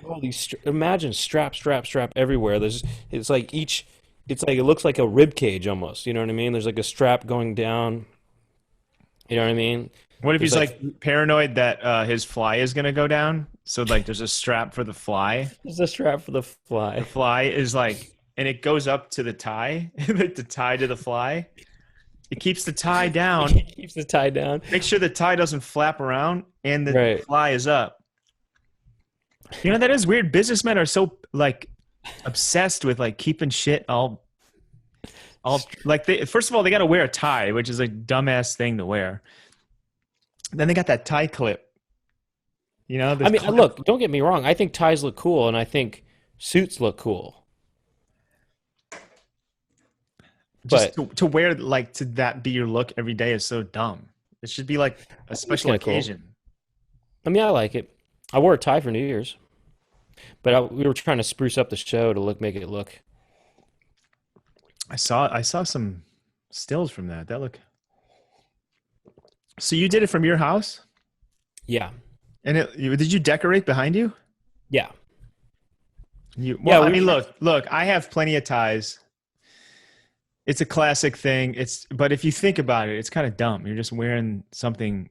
all these. Imagine strap everywhere. It's like it's like it looks like a rib cage almost. You know what I mean? There's like a strap going down. You know what I mean? What if There's he's like like paranoid that his fly is gonna go down? So like there's a strap for the fly. there's a strap for the The fly. fly is like, and it goes up to the tie, like the tie to the fly. It keeps the tie down. It keeps it tied down. Make sure the tie doesn't flap around and the Right. fly is up. You know, that is weird. Businessmen are so like obsessed with like keeping shit all like they first of all they got to wear a tie, which is a dumbass thing to wear. Then they got that tie clip. You know, the I mean, clip look, don't get me wrong. I think ties look cool, and I think suits look cool. just But to wear like to that be your look every day is so dumb. It should be like a I think it's special kind of cool. occasion. I mean, I like it. I wore a tie for New Year's, but we were trying to spruce up the show to make it look. I saw some stills from that. That look. So you did it from your house, Yeah, and did you decorate behind you? yeah, Well, yeah. I We mean, were, look. I have plenty of ties. It's a classic thing. But if you think about it, it's kind of dumb. You're just wearing something.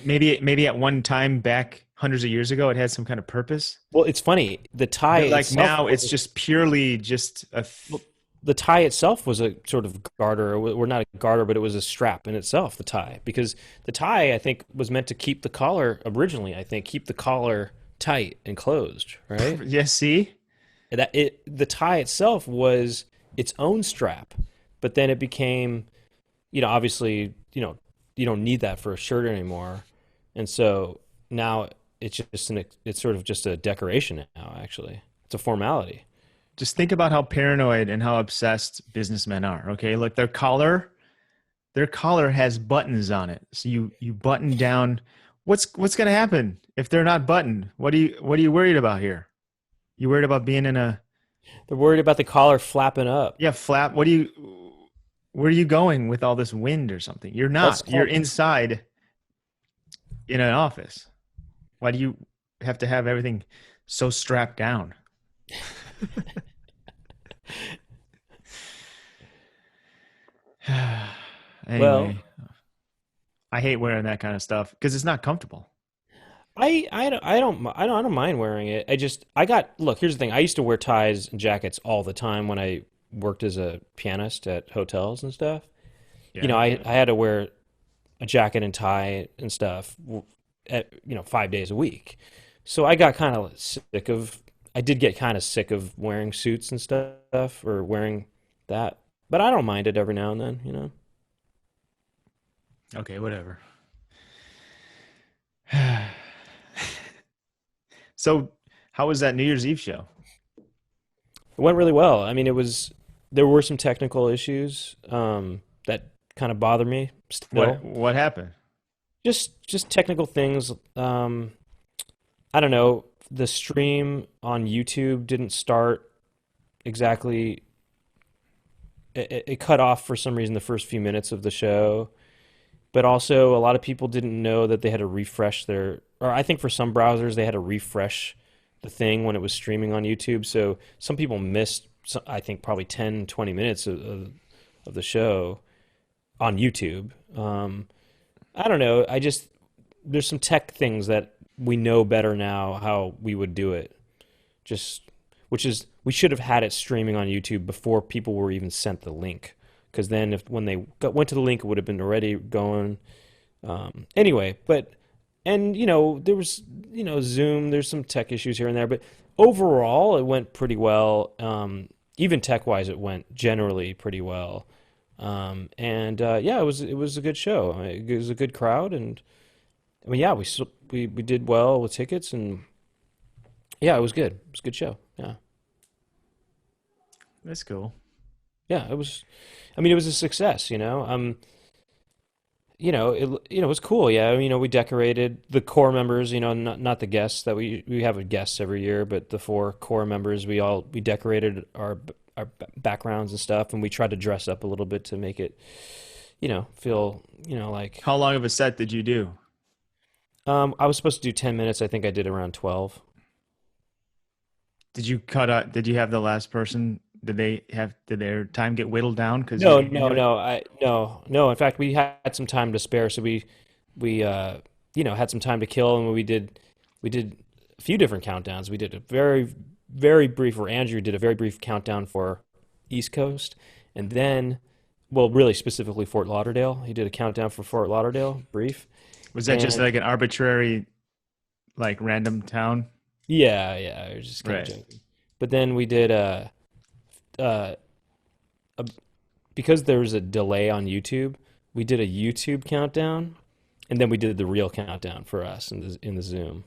Maybe at one time back hundreds of years ago, it had some kind of purpose. well, it's funny. The tie But like itself now, it's was just purely just well, the tie itself was a sort of garter, or not a garter, but it was a strap in itself. The tie, because the tie I think was meant to keep the collar originally. I think keep the collar tight and closed, right? yeah. See, The tie itself was its own strap, but then it became, obviously, you don't need that for a shirt anymore, and so now it's sort of just a decoration now. Actually, it's a formality. just think about how paranoid and how obsessed businessmen are. Okay, look, their collar has buttons on it, so you button down. What's going to happen if they're not buttoned? What are you worried about here? You worried about being in a They're worried about the collar flapping up. yeah flap? Where are you going with all this wind or something? You're That's not. You're called inside in an office. Why do you have to have everything so strapped down? well. Anyway, I hate wearing that kind of stuff because it's not comfortable. I don't mind wearing it. I got look. Here's the thing. I used to wear ties and jackets all the time when I worked as a pianist at hotels and stuff. Yeah. I had to wear a jacket and tie and stuff at 5 days a week. So I got kind of sick of. I did get kind of sick of wearing suits and stuff or wearing that, but I don't mind it every now and then. Okay, whatever. So, how was that New Year's Eve show? It went really well. I mean, there were some technical issues that kind of bother me still. What happened? Just technical things. I don't know. The stream on YouTube didn't start exactly. It cut off for some reason the first few minutes of the show, but also a lot of people didn't know that they had to refresh or I think for some browsers they had to refresh the thing when it was streaming on YouTube. So some people missed, I think probably 10, 20 minutes of the show on YouTube. I don't know. There's some tech things that we know better now how we would do it. Just, which is, we should have had it streaming on YouTube before people were even sent the link. Because then when they went to the link, it would have been already going. Anyway, there was, Zoom, there's some tech issues here and there, but overall it went pretty well. Even tech-wise, it went generally pretty well. Yeah, it was a good show. It was a good crowd, and I mean, yeah, we did well with tickets, and yeah, it was good. It was a good show. Yeah, That's cool. yeah, it was. I mean, it was a success. It was cool. Yeah, we decorated the core members. Not the guests that we have guests every year, but the four core members. We decorated our backgrounds and stuff, and we tried to dress up a little bit to make it, feel like. How long of a set did you do? I was supposed to do 10 minutes. I think I did around 12. Did you cut out? Did you have the last person Did their time get whittled down? Because No, no, no. No. In fact, we had some time to spare, so we had some time to kill, and we did a few different countdowns. We did a very very brief, or Andrew did a very brief countdown for East Coast, and then, well, really specifically Fort Lauderdale. He did a countdown for Fort Lauderdale, brief. Was that just like an arbitrary, like random town? Yeah, I was just kind of joking. But then we did because there was a delay on YouTube, we did a YouTube countdown, and then we did the real countdown for us in the Zoom.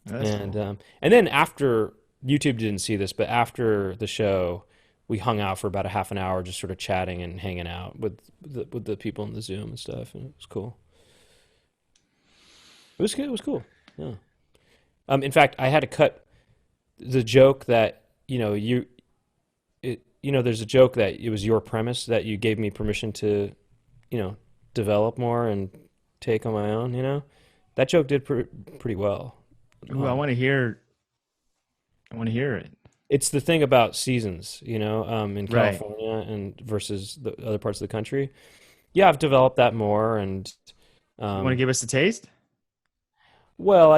That's And cool. and then after YouTube didn't see this, but after the show, we hung out for about a half an hour, just sort of chatting and hanging out with the people in the Zoom and stuff, and it was cool. It was good. It was cool. Yeah. In fact, I had to cut the joke that there's a joke that it was your premise that you gave me permission to, develop more and take on my own. That joke did pretty well. Ooh, I want to hear. I want to hear it. It's the thing about seasons, in Right. California and versus the other parts of the country. Yeah, I've developed that more, and You want to give us a taste? well,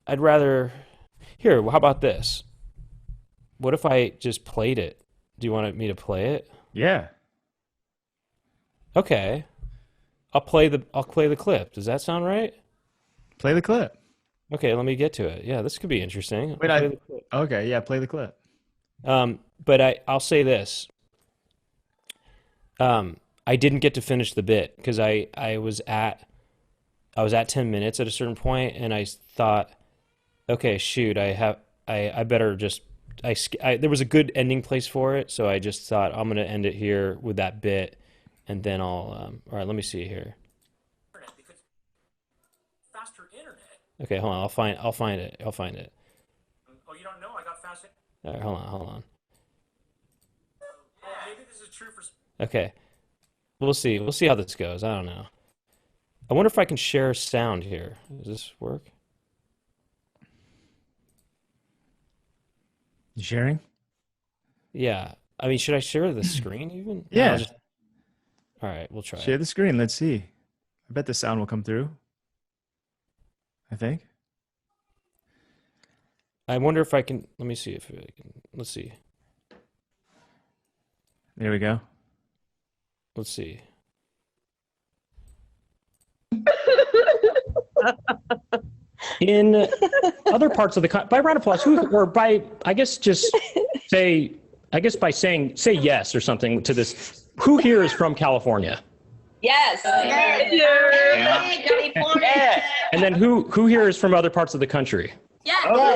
I'd rather. Here, how about this? What if I just played it? Do you want me to play it? Yeah. Okay, I'll play the clip. Does that sound right? Play the clip. Okay, let me get to it. Yeah, this could be interesting. Wait, I'll play the clip. Okay, yeah, play the clip. But I'll say this. I didn't get to finish the bit because I was at 10 minutes at a certain point, and I thought, okay, shoot, I better just there was a good ending place for it, so I just thought I'm gonna end it here with that bit, and then I'll all right, let me see here. Because faster internet. Okay, hold on, I'll find it. Oh, you don't know? I got fast. All right, hold on. Well, maybe this is true for. Okay, we'll see how this goes. I don't know. I wonder if I can share sound here. Does this work? You sharing? Yeah. I mean, should I share the screen even? No, Yeah. All right, we'll try Share it. the screen. Let's see. I bet the sound will come through. I think. I wonder if I can. Let me see if I can. Let's see. There we go. Let's see. In other parts of the by round of applause, or by I guess just say by saying say yes or something to this. Who here is from California? Yes. California. And then who here is from other parts of the country? Well,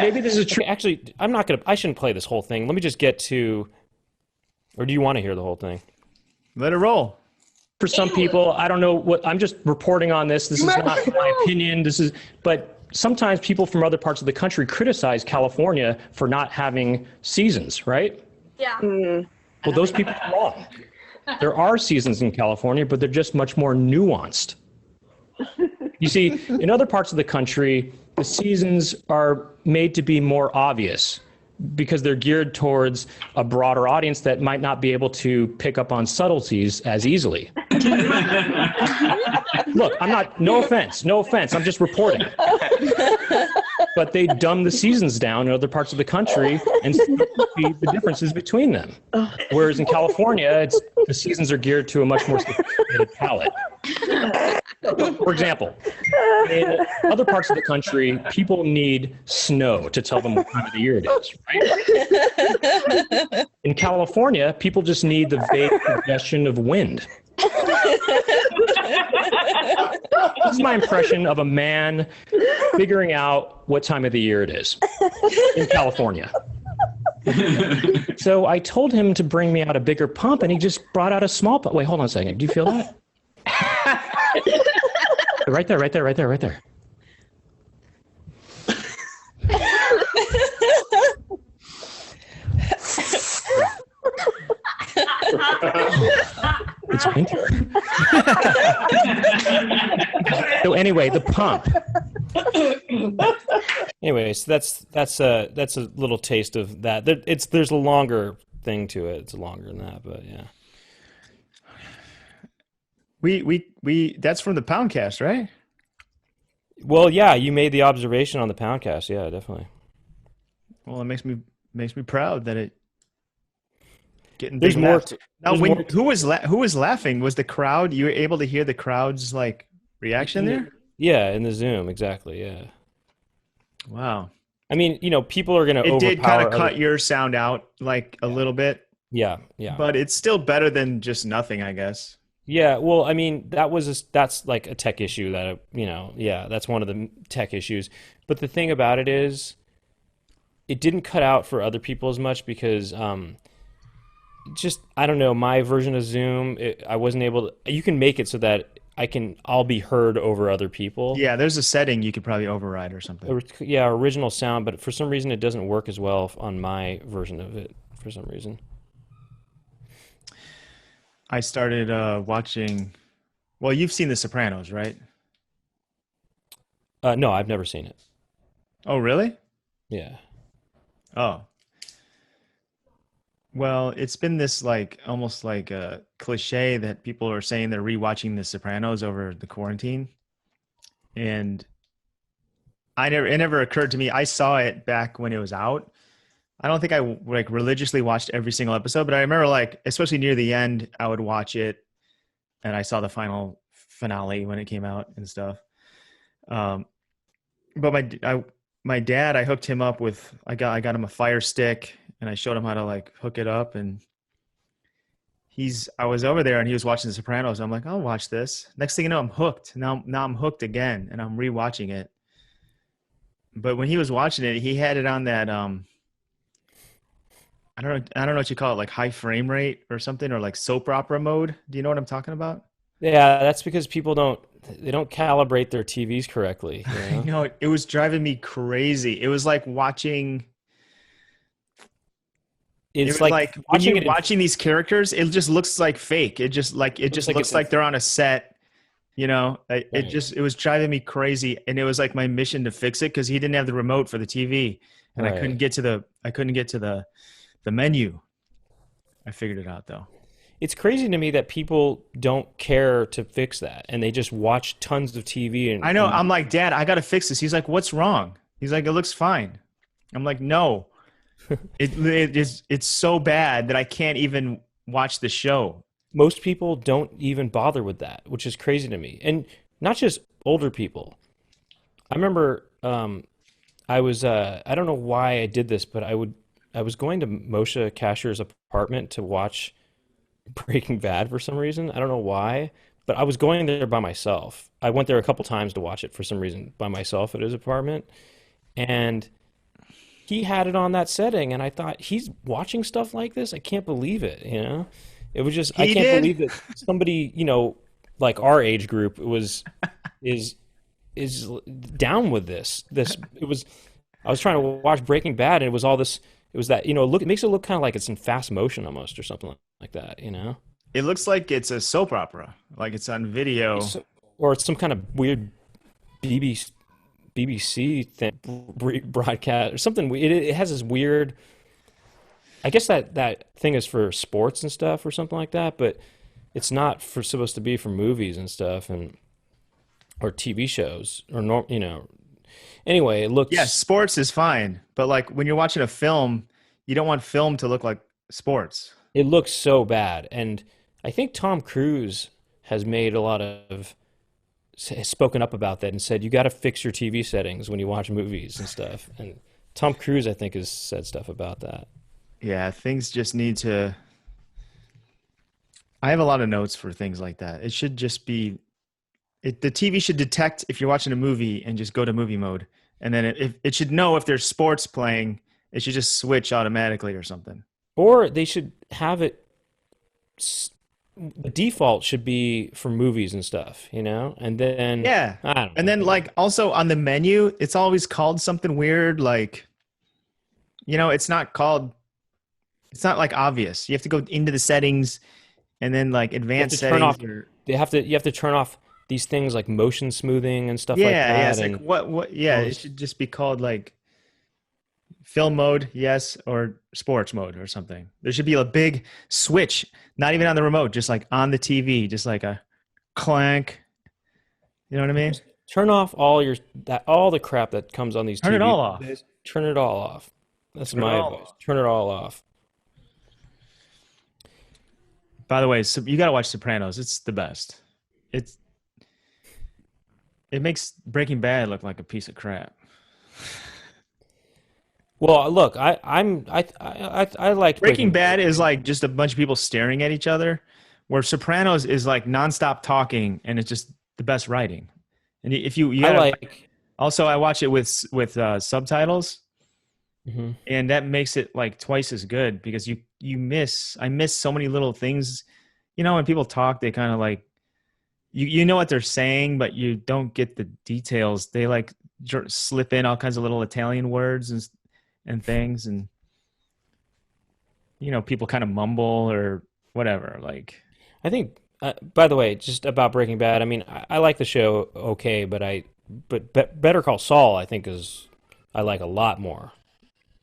maybe this is true. Actually, I shouldn't play this whole thing. Let me just get to. Or do you want to hear the whole thing? Let it roll. For some people, I don't know what I'm just reporting on this. This is not my opinion. But sometimes people from other parts of the country criticize California for not having seasons, right? Yeah. Well, those people are wrong. There are seasons in California, but they're just much more nuanced. You see, in other parts of the country, the seasons are made to be more obvious because they're geared towards a broader audience that might not be able to pick up on subtleties as easily. Look, no offense, I'm just reporting. But they dumb the seasons down in other parts of the country and see the differences between them. Whereas in California, the seasons are geared to a much more sophisticated palette. For example, in other parts of the country, people need snow to tell them what time of the year it is, right? In California, people just need the vague suggestion of wind. This is my impression of a man figuring out what time of the year it is in California. So I told him to bring me out a bigger pump, and he just brought out a small pump. Wait, hold on a second. Do you feel that? Right there. It's winter. So anyway, the pump. Anyways, that's a little taste of that. There's a longer thing to it. It's longer than that, but yeah. We that's from the Poundcast, right? Well, yeah, you made the observation on the Poundcast. Yeah, definitely. Well, it makes me proud that it getting There's big more. laughs. Now, There's when more who was laughing? Was the crowd? You were able to hear the crowd's like reaction there? Yeah, in the Zoom, exactly. Yeah. Wow. I mean, people are going to It did kind overpower of cut your sound out like a little bit, Yeah, yeah. but it's still better than just nothing, I guess. Yeah, well, I mean, that's like a tech issue that, yeah, that's one of the tech issues. But the thing about it is, it didn't cut out for other people as much because just, I don't know, my version of Zoom, I wasn't able to, you can make it so that I'll be heard over other people. Yeah, there's a setting you could probably override or something. Yeah, original sound, but for some reason it doesn't work as well on my version of it for some reason. I started watching. Well, you've seen The Sopranos, right? No, I've never seen it. Oh, really? Yeah. Oh. Well, it's been this like almost like a cliche that people are saying they're rewatching The Sopranos over the quarantine. And it never occurred to me. I saw it back when it was out. I don't think I like religiously watched every single episode, but I remember like, especially near the end, I would watch it and I saw the final finale when it came out and stuff. But my dad, I hooked him up with, I got him a Fire Stick and I showed him how to like hook it up, and I was over there and he was watching The Sopranos. I'm like, I'll watch this. Next thing you know, I'm hooked. Now I'm hooked again and I'm rewatching it. But when he was watching it, he had it on that, I don't know what you call it, like high frame rate or something, or like soap opera mode. Do you know what I'm talking about? Yeah, that's because people don't calibrate their TVs correctly. You know, it was driving me crazy. It was like watching. It was like when you're watching these characters, it just looks like fake. It just looks like they're on a set. You know, it was driving me crazy, and it was like my mission to fix it because he didn't have the remote for the TV, and I couldn't get to the menu. I figured it out though. It's crazy to me that people don't care to fix that, and they just watch tons of TV. And I know. I'm like, Dad, I got to fix this. He's like, what's wrong? He's like, it looks fine. I'm like, no. It's so bad that I can't even watch the show. Most people don't even bother with that, which is crazy to me. And not just older people. I remember I was I don't know why I did this, but I was going to Moshe Kasher's apartment to watch Breaking Bad for some reason. I don't know why, but I was going there by myself. I went there a couple times to watch it for some reason by myself at his apartment, and he had it on that setting, and I thought, he's watching stuff like this? I can't believe it, It was just, I can't believe that somebody, like our age group is down with this. I was trying to watch Breaking Bad, and it was all this, it was that, it makes it look kind of like it's in fast motion almost or something like that, It looks like it's a soap opera, like it's on video. Or it's some kind of weird BBC thing, broadcast or something. It has this weird, I guess that thing is for sports and stuff or something like that, but it's not supposed to be for movies and stuff or TV shows or Anyway, it looks. Yeah, sports is fine, but like when you're watching a film, you don't want film to look like sports. It looks so bad, and I think Tom Cruise has made a lot of spoken up about that and said you got to fix your TV settings when you watch movies and stuff. And Tom Cruise, I think, has said stuff about that. Yeah, things just need to. I have a lot of notes for things like that. It should just be. The TV should detect if you're watching a movie and just go to movie mode. And then if it should know if there's sports playing, it should just switch automatically or something. Or they should have it, the default should be for movies and stuff, And then, yeah. I don't know. And then like also on the menu, it's always called something weird. Like, it's not like obvious. You have to go into the settings and then like advanced settings. You have to turn off these things like motion smoothing and stuff like Yeah, yeah. that. It's like And what? Yeah, it should just be called like film mode, yes, or sports mode or something. There should be a big switch, not even on the remote, just like on the TV, just like a clank. You know what I mean? turn off all the crap that comes on these Turn it TVs. all off. Turn it all off. That's Turn it my all advice. off. Turn it all off. By the way, so you got to watch Sopranos. It's the best. It's it makes Breaking Bad look like a piece of crap. Well, look, I liked Breaking Bad is like just a bunch of people staring at each other, where Sopranos is like nonstop talking, and it's just the best writing. And if you I gotta, like. also I watch it with subtitles, Mhm. and that makes it like twice as good because I miss so many little things. You know, when people talk, they kind of like you know what they're saying, but you don't get the details. They like slip in all kinds of little Italian words and things, and you know, people kind of mumble or whatever. Like, I think. By the way, just about Breaking Bad. I mean, I like the show okay, but Better Call Saul, I like a lot more.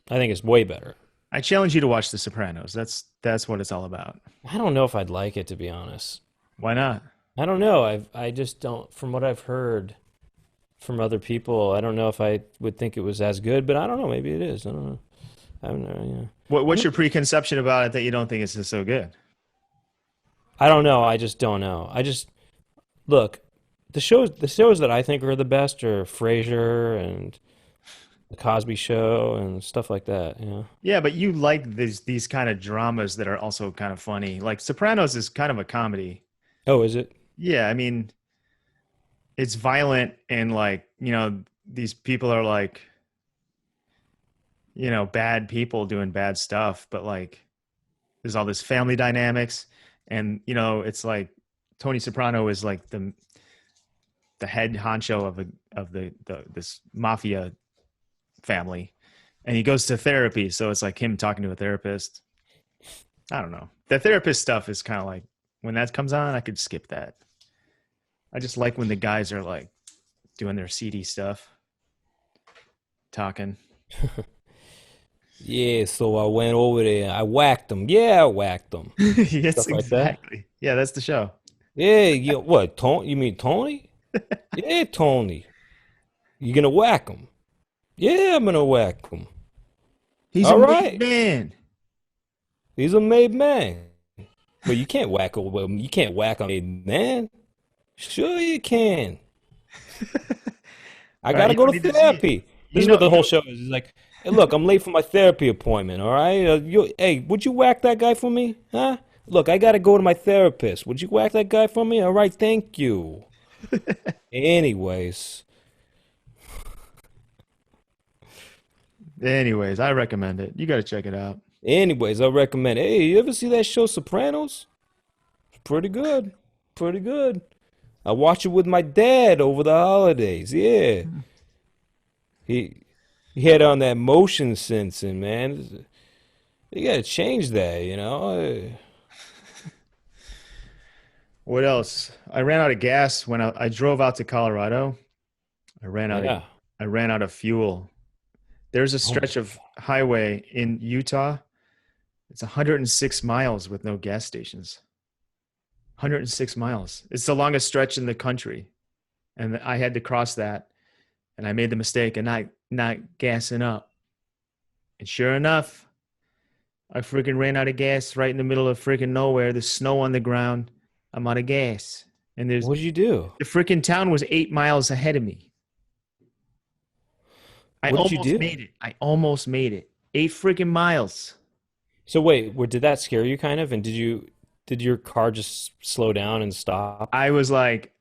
I think it's way better. I challenge you to watch The Sopranos. That's what it's all about. I don't know if I'd like it, to be honest. Why not? I don't know. I just don't. From what I've heard from other people, I don't know if I would think it was as good. But I don't know. Maybe it is. I don't know. I don't know. Yeah. What's your preconception about it that you don't think it's just so good? I don't know. I just don't know. I just look. The shows that I think are the best are Frasier and the Cosby Show and stuff like that. You know. Yeah, but you like these kind of dramas that are also kind of funny. Like Sopranos is kind of a comedy. Oh, is it? Yeah, I mean, it's violent and like, you know, these people are like, you know, bad people doing bad stuff, but like there's all this family dynamics and you know, it's like Tony Soprano is like the head honcho of this mafia family and he goes to therapy, so it's like him talking to a therapist. I don't know. The therapist stuff is kind of like when that comes on, I could skip that. I just like when the guys are like doing their seedy stuff, talking. Yeah. So I went over there. I whacked them. Yeah, I whacked them. Yes, Stuff like that. exactly. Yeah, that's the show. Yeah. What? Tony? You mean Tony? Yeah, Tony. You gonna whack him? Yeah, I'm gonna whack him. He's All a right. made man. He's a made man. But you can't whack a you can't whack a made man. Sure you can. I Right, gotta you go don't to need to see it. therapy. You This is know, what the whole show is. It's like, hey, look, I'm late for my therapy appointment. All right, hey, would you whack that guy for me? Huh? Look, I gotta go to my therapist. Would you whack that guy for me? All right, thank you. Anyways, anyways, I recommend it. You got to check it out. I recommend. Hey, you ever see that show Sopranos? It's pretty good. Pretty good. I watched it with my dad over the holidays. Yeah. He had on that motion sensing, man. You gotta change that, you know. What else? I ran out of gas when I drove out to Colorado. I ran out of Yeah. I ran out of fuel. There's a Oh my stretch of highway in Utah. It's 106 miles with no gas stations. 106 miles. It's the longest stretch in the country. And I had to cross that. And I made the mistake of not gassing up. And sure enough, I freaking ran out of gas right in the middle of freaking nowhere. There's snow on the ground. I'm out of gas. And there's What'd you do? the freaking town was 8 miles ahead of me. I What did you almost do? made it. I almost made it. 8 freaking miles. So wait, did that scare you kind of? And did your car just slow down and stop? I was like,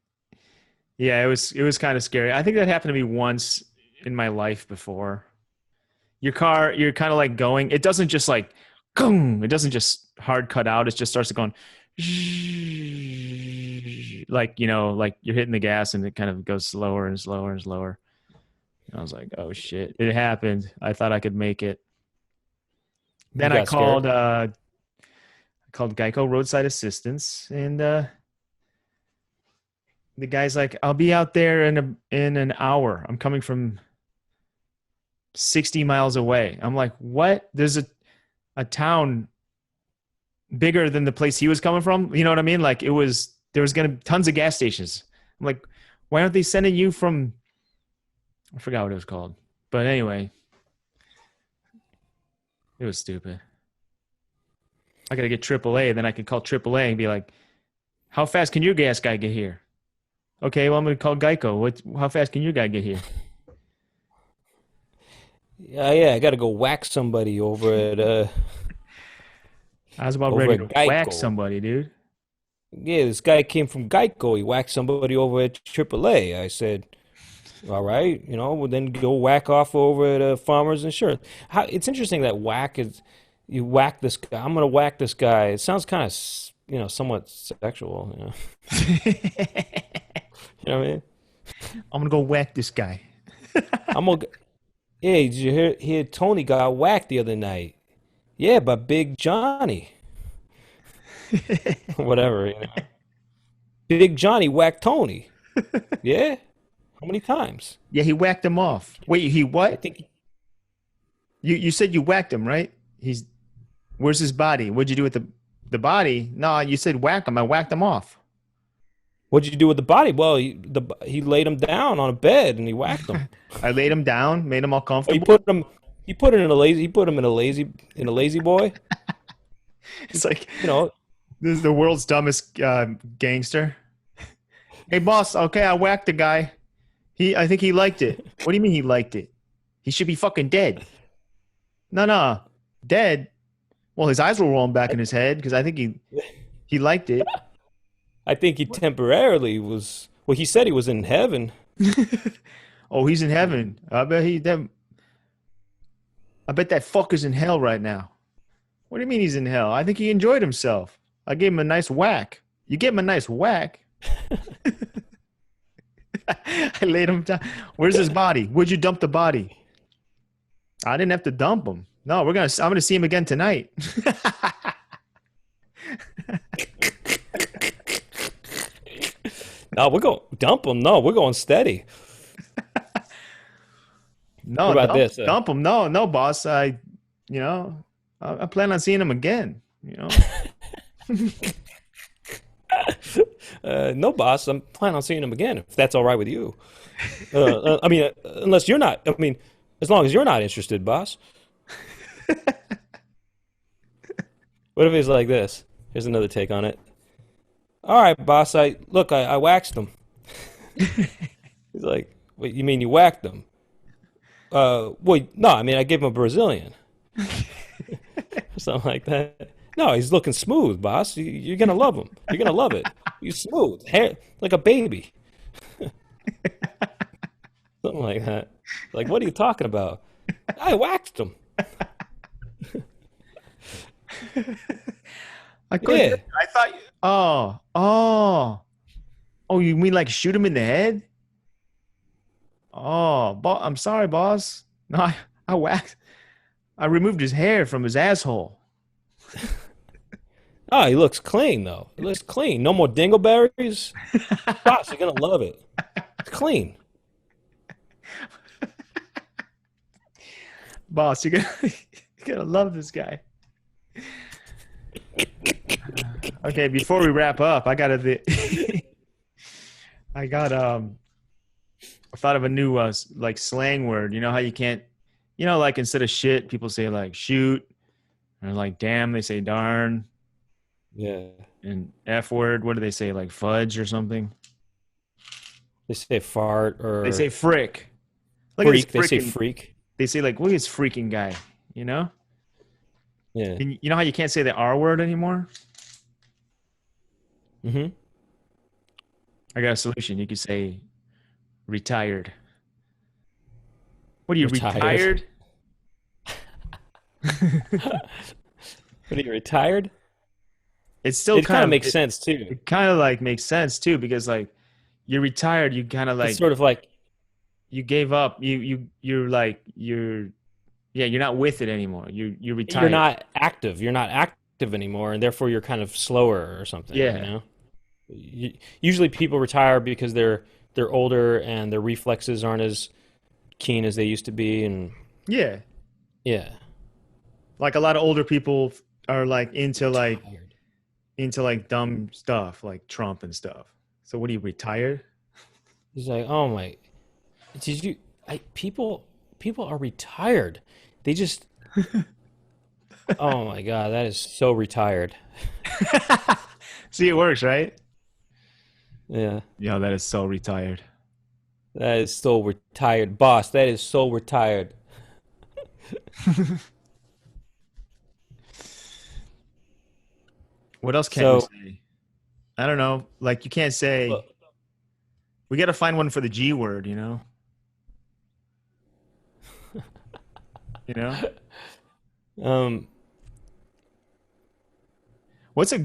yeah, it was kind of scary. I think that happened to me once in my life before. Your car, you're kind of like going. It doesn't just like, it doesn't just hard cut out. It just starts going, like, you know, like you're hitting the gas and it kind of goes slower and slower and slower. And I was like, oh shit, it happened. I thought I could make it. You Then I got scared? called Geico Roadside Assistance, and the guy's like, I'll be out there in an hour. I'm coming from 60 miles away. I'm like, what? There's a town bigger than the place he was coming from. You know what I mean? Like there was gonna be tons of gas stations. I'm like, why aren't they sending you from, I forgot what it was called. But anyway, it was stupid. I gotta get AAA, then I could call AAA and be like, how fast can your gas guy get here? Okay, well, I'm gonna call Geico. How fast can your guy get here? Yeah, I got to go whack somebody over at I was about over ready at to whack Geico. somebody, dude. Yeah, this guy came from Geico. He whacked somebody over at AAA. I said, all right, well then go whack off over at Farmers Insurance. It's interesting that whack is you whack this guy. I'm gonna whack this guy. It sounds kind of somewhat sexual. You know what I mean? I'm gonna go whack this guy. I'm gonna. Yeah, did you hear Tony got whacked the other night? Yeah, by Big Johnny. Whatever. Big Johnny whacked Tony. Yeah? How many times? Yeah, he whacked him off. Wait, he I what? think You said you whacked him, right? Where's his body? What'd you do with the body? No, you said whack him. I whacked him off. what'd you do with the body? Well, he laid him down on a bed and he whacked him. I laid him down, made him all Oh, he comfortable. put him in a lazy boy. It's like You know, this is the world's dumbest gangster. Hey, boss. Okay, I whacked the guy. I think he liked it. What do you mean he liked it? He should be fucking dead. No, dead. Well, his eyes were rolling back in his head because I think he liked it. I think he temporarily was. Well, he said he was in heaven. Oh, he's in heaven. I bet that fucker's in hell right now. What do you mean he's in hell? I think he enjoyed himself. I gave him a nice whack. You gave him a nice whack. I laid him down. Where's his body? Where'd you dump the body? I didn't have to dump him. No, I'm gonna see him again tonight. No, we're going dump him. No, we're going steady. No, What about this? dump him. No, boss. I plan on seeing him again. No, boss. I'm planning on seeing him again. If that's all right with you. I mean, unless you're not. I mean, as long as you're not interested, boss. What if he's like this? Here's another take on it. All right, boss. I waxed him. He's like, "What? You mean you whacked him?" Well, no. I mean, I gave him a Brazilian, or something like that. No, he's looking smooth, boss. You're gonna love him. You're gonna love it. He's smooth, hair like a baby. Something like that. Like, what are you talking about? I waxed him. I couldn't. Yeah. I thought. Oh! You mean like shoot him in the head? Oh, I'm sorry, boss. No, I waxed. I removed his hair from his asshole. Oh, he looks clean though. He looks clean. No more dingleberries. Boss, you're gonna love it. It's clean. Boss, you're gonna love this guy. Okay, before we wrap up, I thought of a new like slang word. You know how you can't, like instead of shit, people say like shoot, or like damn, they say darn, Yeah. and F word. What do they say? Like fudge or something? They say fart or They say frick. Look at this freak. They say frickin'. freak. They say like, look at this freaking guy. Yeah. And you know how you can't say the R word anymore? Mm-hmm. I got a solution. You could say retired. What are you, Retired. retired? What are you retired? It's still It kind of makes it, sense too. It kind of like makes sense too, because like you're retired, you kind of like It's sort of like you gave up. You're not with it anymore. You're retired. you're not active. You're not active anymore, and therefore you're kind of slower or something. Yeah. You know? Usually people retire because they're older and their reflexes aren't as keen as they used to be, and Yeah. yeah, Like a lot of older people are like tired. into like dumb stuff like Trump and stuff. So what are you retired? He's like, oh my, did you? People are retired. They just, oh my God, that is so retired. See, it works, right? Yeah, Yeah, that is so retired. that is so retired, boss. That is so retired. What else can't we So, say? I don't know. Like you can't say. look, We got to find one for the G word. You know. um, well, What's a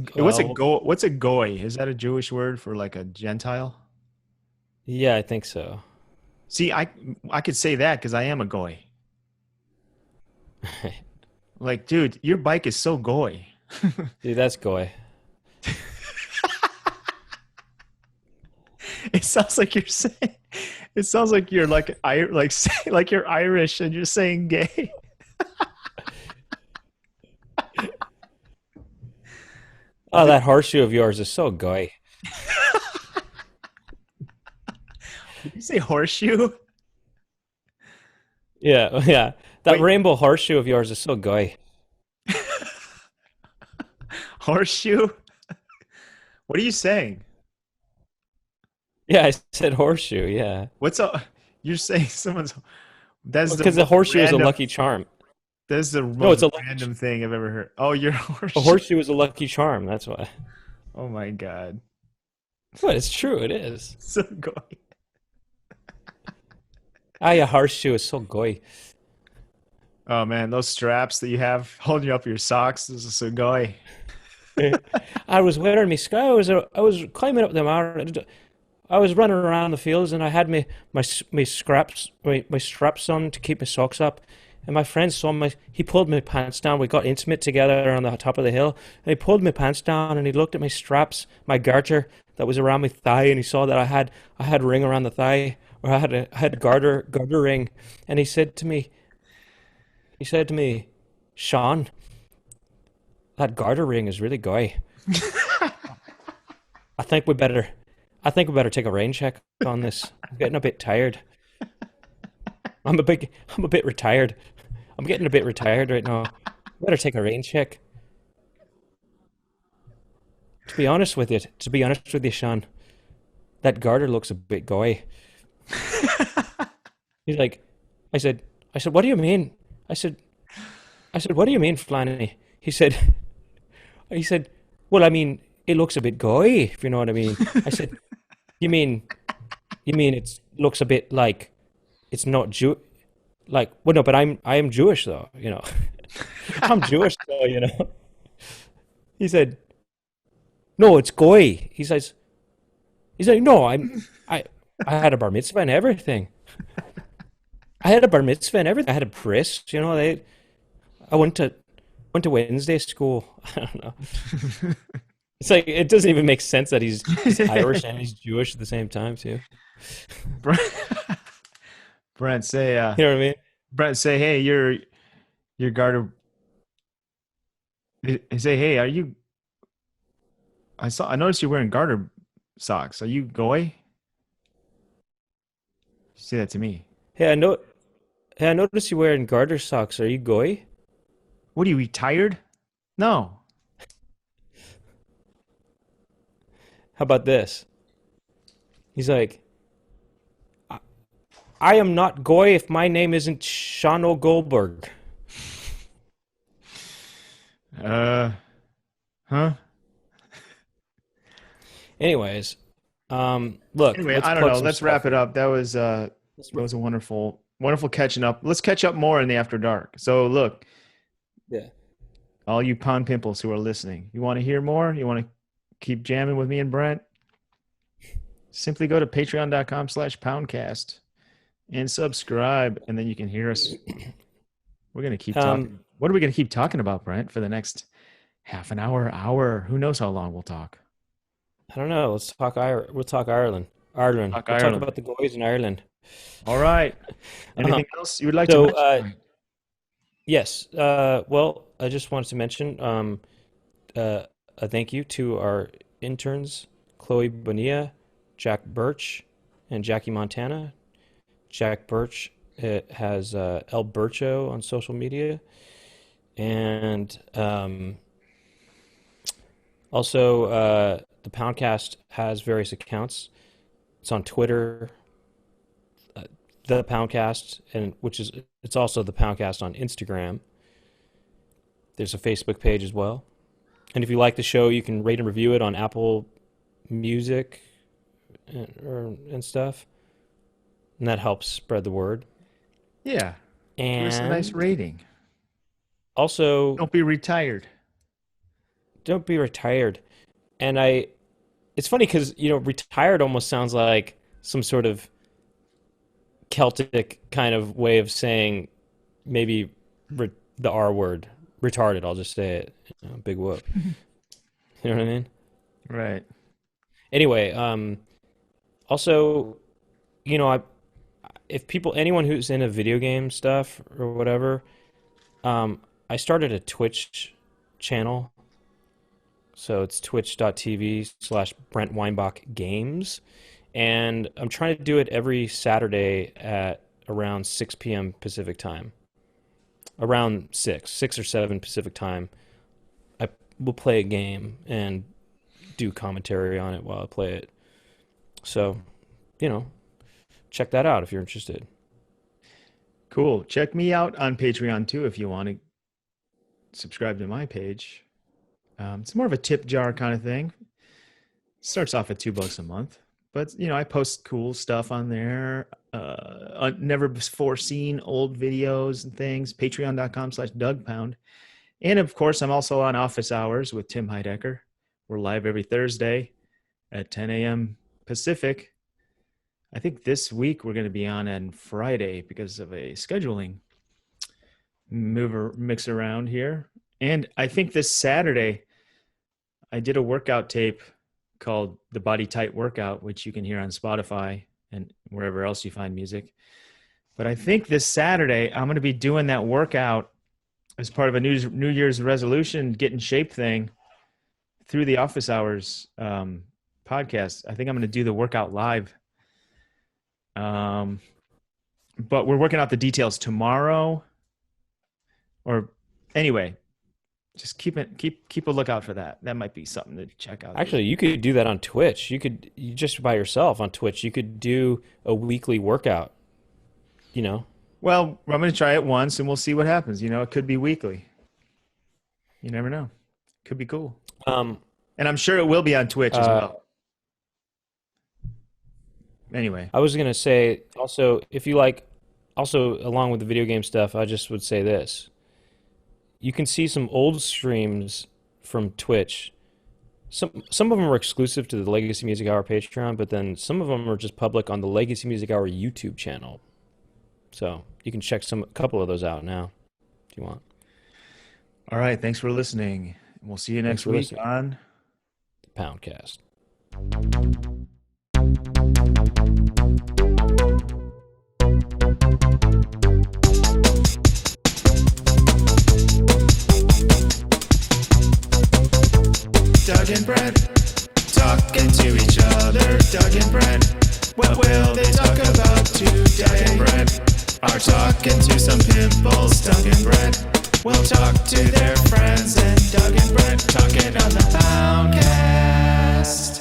goy? Is that a Jewish word for like a Gentile? yeah, I think so. See, I could say that because I am a goy. Like, dude, your bike is so goy. Dude, that's goy. It sounds like you're saying. It sounds like you're like like you're Irish and you're saying gay. Oh, that horseshoe of yours is so goy. Did you say horseshoe? Yeah, yeah. That Wait, rainbow horseshoe of yours is so goy. horseshoe? What are you saying? Yeah, I said horseshoe. Yeah, What's a? You're saying someone's. That's the because the most horseshoe is a random. lucky charm. That's the No, most it's a lucky. random thing I've ever heard. Oh, you're a A horseshoe. horseshoe is a lucky charm. That's why. Oh my god, But it's true. It is. so goy. Ah, yeah, horseshoe is so goy. Oh man, those straps that you have holding up your socks. This is so goy. I was wearing my sky. I was climbing up the mountain. I was running around the fields, and I had my scraps my straps on to keep my socks up. And my friend saw my. He pulled my pants down. We got intimate together on the top of the hill. And he pulled my pants down, and he looked at my straps, my garter that was around my thigh, and he saw that I had a ring around the thigh, or I had garter ring. And he said to me, Sean, that garter ring is really goy. I think we better I think we better take a rain check on this. I'm getting a bit tired. I'm a bit retired. I'm getting a bit retired right now. Better take a rain check. To be honest with you, Sean, that garter looks a bit goy. He's like, I said, what do you mean? I said, what do you mean, Flannery? He said, well, I mean, it looks a bit goy, if you know what I mean. I said, you mean, it looks a bit like it's not like, well, no, but I am Jewish though, you know. I'm Jewish though, you know. He said, no, it's goy. He's like, no, I had a bar mitzvah and everything. I had a bar mitzvah and everything. I had a bris, you know. I went to Wednesday school. I don't know. It's like it doesn't even make sense that he's Irish and he's Jewish at the same time too. Brent, Brent say, You know what I mean? Brent say, hey, your garter. Say, hey, are you? I noticed you're wearing garter socks. Are you goy? Say that to me. Hey, I know. Hey, I noticed you wearing garter socks. Are you goy? What are you retired? No. How about this? He's like, I am not goy if my name isn't Shano Goldberg. Huh? Anyways, look, Anyway, let's I don't plug know. some Let's stuff. wrap it up. That was a wonderful catching up. Let's catch up more in the after dark. So look, Yeah. all you pond pimples who are listening, you want to hear more? You want to keep jamming with me and Brent? Simply go to patreon.com/poundcast and subscribe, and then you can hear us. We're going to keep talking. What are we going to keep talking about, Brent, for the next half an hour, hour? Who knows how long we'll talk? I don't know. Let's talk We'll talk Ireland. Ireland. Talk We'll talk Ireland. about the goys in Ireland. All right. Anything else you would like to So, mention? yes. Well, I just wanted to mention a thank you to our interns, Chloe Bonilla, Jack Birch, and Jackie Montana. Jack Birch has El Bircho on social media, and also the Poundcast has various accounts. It's on Twitter, the Poundcast, and it's also the Poundcast on Instagram. There's a Facebook page as well. And if you like the show, you can rate and review it on Apple Music and stuff. And that helps spread the word. Yeah. Give us a nice And rating. also, Don't be retired. don't be retired. And it's funny because, retired almost sounds like some sort of Celtic kind of way of saying maybe the R word. Retarded, I'll just say it. Big whoop. You know what I mean? Right. Anyway, also, anyone who's into video game stuff or whatever, I started a Twitch channel. So it's twitch.tv/Brent Weinbach Games. And I'm trying to do it every Saturday at around 6 p.m. Pacific time. Around 6 or 7 Pacific time. I will play a game and do commentary on it while I play it. So, check that out if you're interested. Cool. Check me out on Patreon too if you want to subscribe to my page. It's more of a tip jar kind of thing. Starts off at $2 a month, but I post cool stuff on there. Never before seen old videos and things. Patreon.com/DougPound. And of course, I'm also on Office Hours with Tim Heidecker. We're live every Thursday at 10 a.m. Pacific. I think this week we're going to be on Friday because of a scheduling mix around here. And I think this Saturday I did a workout tape called the Body Tight Workout, which you can hear on Spotify and wherever else you find music. But I think this Saturday I'm going to be doing that workout as part of a New Year's resolution, get in shape thing through the Office Hours podcast. I think I'm going to do the workout live. But we're working out the details tomorrow. Or anyway, just keep a lookout for that. That might be something to check out. Actually, you could do that on Twitch. You just by yourself on Twitch, you could do a weekly workout. Well, I'm going to try it once and we'll see what happens. It could be weekly. You never know. Could be cool. And I'm sure it will be on Twitch as well. Anyway. I was going to say also, if you like, also along with the video game stuff, I just would say this. You can see some old streams from Twitch. Some of them are exclusive to the Legacy Music Hour Patreon, but then some of them are just public on the Legacy Music Hour YouTube channel. So you can check a couple of those out now if you want. All right. Thanks for listening. We'll see you next week on the Poundcast. Doug and Brent talking to each other. Doug and Brent, what will they talk about today? Doug and Brent are talking to some pimples. Doug and Brent will talk to their friends. And Doug and Brent talking on the Poundcast.